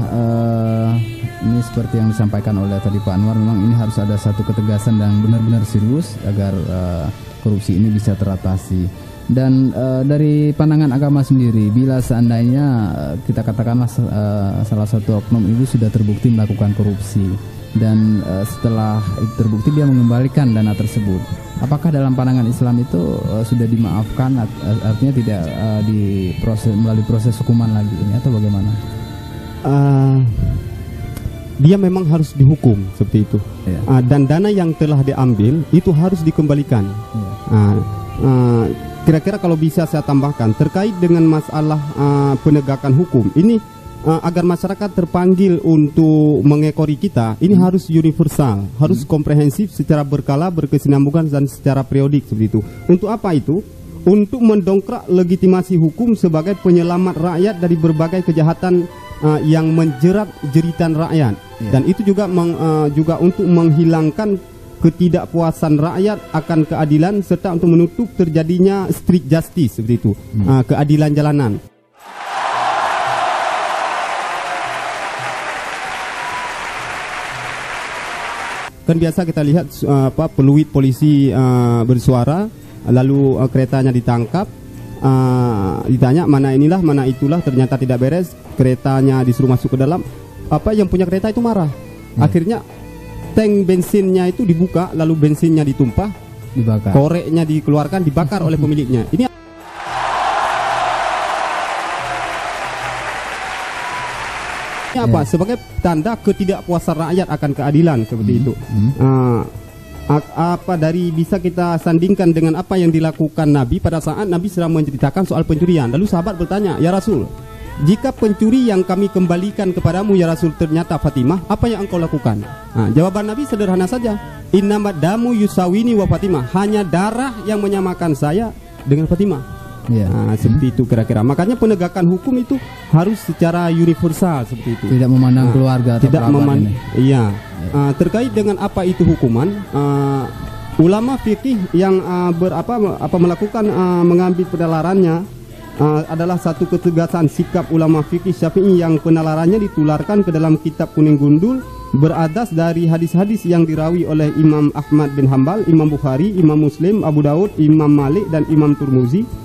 ini seperti yang disampaikan oleh tadi Pak Anwar, memang ini harus ada satu ketegasan dan benar-benar serius agar korupsi ini bisa teratasi. Dan dari pandangan agama sendiri, bila seandainya kita katakanlah salah satu oknum itu sudah terbukti melakukan korupsi dan setelah itu terbukti dia mengembalikan dana tersebut, apakah dalam pandangan Islam itu sudah dimaafkan, artinya tidak melalui proses hukuman lagi ini atau bagaimana? Dia memang harus dihukum seperti itu, dan dana yang telah diambil itu harus dikembalikan. Kira-kira kalau bisa saya tambahkan terkait dengan masalah penegakan hukum ini, agar masyarakat terpanggil untuk mengekori kita, ini harus universal, harus komprehensif, secara berkala, berkesinambungan dan secara periodik seperti itu. Untuk apa itu? Untuk mendongkrak legitimasi hukum sebagai penyelamat rakyat dari berbagai kejahatan yang menjerat jeritan rakyat, dan itu juga juga untuk menghilangkan ketidakpuasan rakyat akan keadilan serta untuk menutup terjadinya strict justice seperti itu, keadilan jalanan. Kan biasa kita lihat peluit polisi bersuara, lalu keretanya ditangkap, ditanya mana inilah mana itulah, ternyata tidak beres, keretanya disuruh masuk ke dalam, yang punya kereta itu marah, akhirnya tank bensinnya itu dibuka, lalu bensinnya ditumpah, dibakar, koreknya dikeluarkan, dibakar oleh pemiliknya. Ini apa? Sebagai tanda ketidakpuasan rakyat akan keadilan seperti itu. Apa dari bisa kita sandingkan dengan apa yang dilakukan Nabi pada saat Nabi sedang menceritakan soal pencurian. Lalu sahabat bertanya, "Ya Rasul, jika pencuri yang kami kembalikan kepadamu ya Rasul ternyata Fatimah, apa yang engkau lakukan?" Jawaban Nabi sederhana saja, "Innamad damu yusawini wa Fatimah." Hanya darah yang menyamakan saya dengan Fatimah. Seperti itu kira-kira. Makanya penegakan hukum itu harus secara universal seperti itu. Tidak memandang keluarga atau tidak memandang. Terkait dengan apa itu hukuman, ulama fikih yang melakukan mengambil penalarannya adalah satu ketegasan sikap ulama fikih Syafi'i yang penalarannya ditularkan ke dalam kitab Kuning Gundul, beradas dari hadis-hadis yang dirawi oleh Imam Ahmad bin Hambal, Imam Bukhari, Imam Muslim, Abu Daud, Imam Malik dan Imam Turmuzi.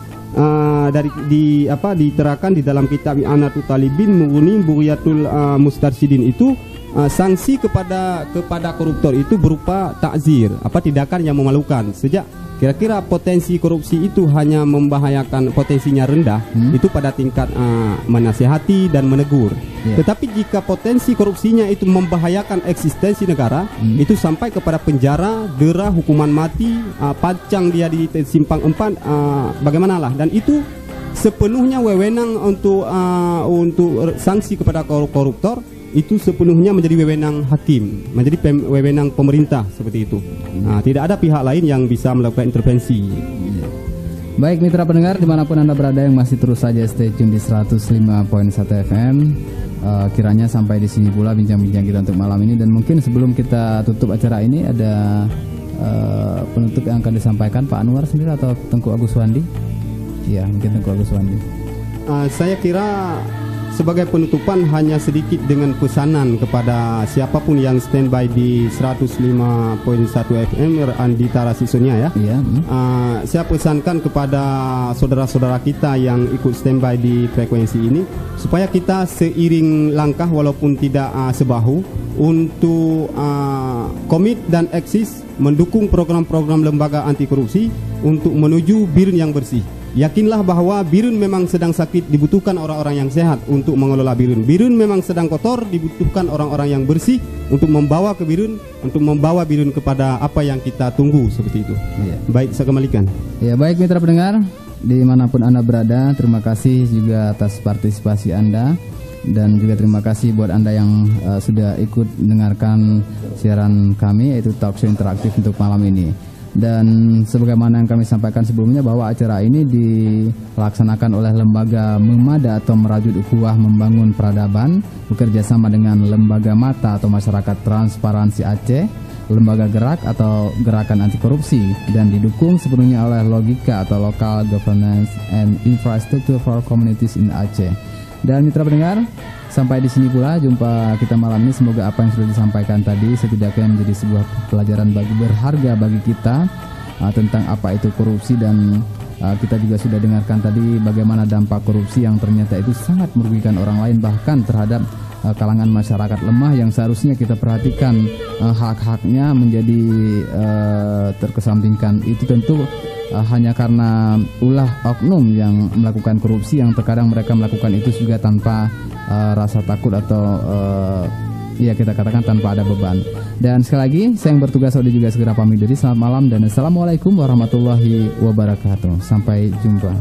Diterakan di dalam kitab I'anatul Talibin Mughni Bughiyatul Mustarsyidin itu, sanksi kepada koruptor itu berupa takzir, tindakan yang memalukan. Sejak kira-kira potensi korupsi itu hanya membahayakan, potensinya rendah, itu pada tingkat menasihati dan menegur. Tetapi jika potensi korupsinya itu membahayakan eksistensi negara, itu sampai kepada penjara, dera, hukuman mati, pacang dia di simpang 4, bagaimanalah. Dan itu sepenuhnya wewenang untuk sanksi kepada koruptor, itu sepenuhnya menjadi wewenang hakim, menjadi wewenang pemerintah seperti itu. Tidak ada pihak lain yang bisa melakukan intervensi. Baik mitra pendengar dimanapun Anda berada yang masih terus saja stay tune di 105.1 FM. Kiranya sampai di sini pula bincang-bincang kita untuk malam ini, dan mungkin sebelum kita tutup acara ini ada penutup yang akan disampaikan Pak Anwar sendiri atau Tengku Agus Wandi? Ya, mungkin Tengku Agus Wandi. Saya kira sebagai penutupan hanya sedikit dengan pesanan kepada siapapun yang standby di 105.1 FM Andita Rasisonia ya. Saya pesankan kepada saudara-saudara kita yang ikut standby di frekuensi ini supaya kita seiring langkah walaupun tidak sebahu untuk komit dan eksis mendukung program-program lembaga anti korupsi untuk menuju BIRN yang bersih. Yakinlah bahwa BIRN memang sedang sakit, dibutuhkan orang-orang yang sehat untuk mengelola BIRN. BIRN memang sedang kotor, dibutuhkan orang-orang yang bersih untuk membawa ke BIRN, untuk membawa BIRN kepada apa yang kita tunggu seperti itu. Baik, saya kembalikan. Ya, baik mitra pendengar, dimanapun Anda berada, terima kasih juga atas partisipasi Anda, dan juga terima kasih buat Anda yang sudah ikut mendengarkan siaran kami, yaitu Talkshow Interaktif untuk malam ini. Dan sebagaimana yang kami sampaikan sebelumnya bahwa acara ini dilaksanakan oleh lembaga Memada atau Merajut Ukhuwah Membangun Peradaban bekerja sama dengan lembaga Mata atau Masyarakat Transparansi Aceh, lembaga Gerak atau Gerakan Anti Korupsi, dan didukung sepenuhnya oleh Logika atau Local Governance and Infrastructure for Communities in Aceh. Dan mitra pendengar, sampai di sini pula jumpa kita malam ini. Semoga apa yang sudah disampaikan tadi setidaknya menjadi sebuah pelajaran berharga bagi kita tentang apa itu korupsi, dan kita juga sudah dengarkan tadi bagaimana dampak korupsi yang ternyata itu sangat merugikan orang lain, bahkan terhadap kalangan masyarakat lemah yang seharusnya kita perhatikan hak-haknya menjadi terkesampingkan. Itu tentu hanya karena ulah oknum yang melakukan korupsi, yang terkadang mereka melakukan itu juga tanpa rasa takut atau ya kita katakan tanpa ada beban. Dan sekali lagi saya yang bertugas Saudi juga segera pamit diri. Selamat malam dan assalamualaikum warahmatullahi wabarakatuh. Sampai jumpa.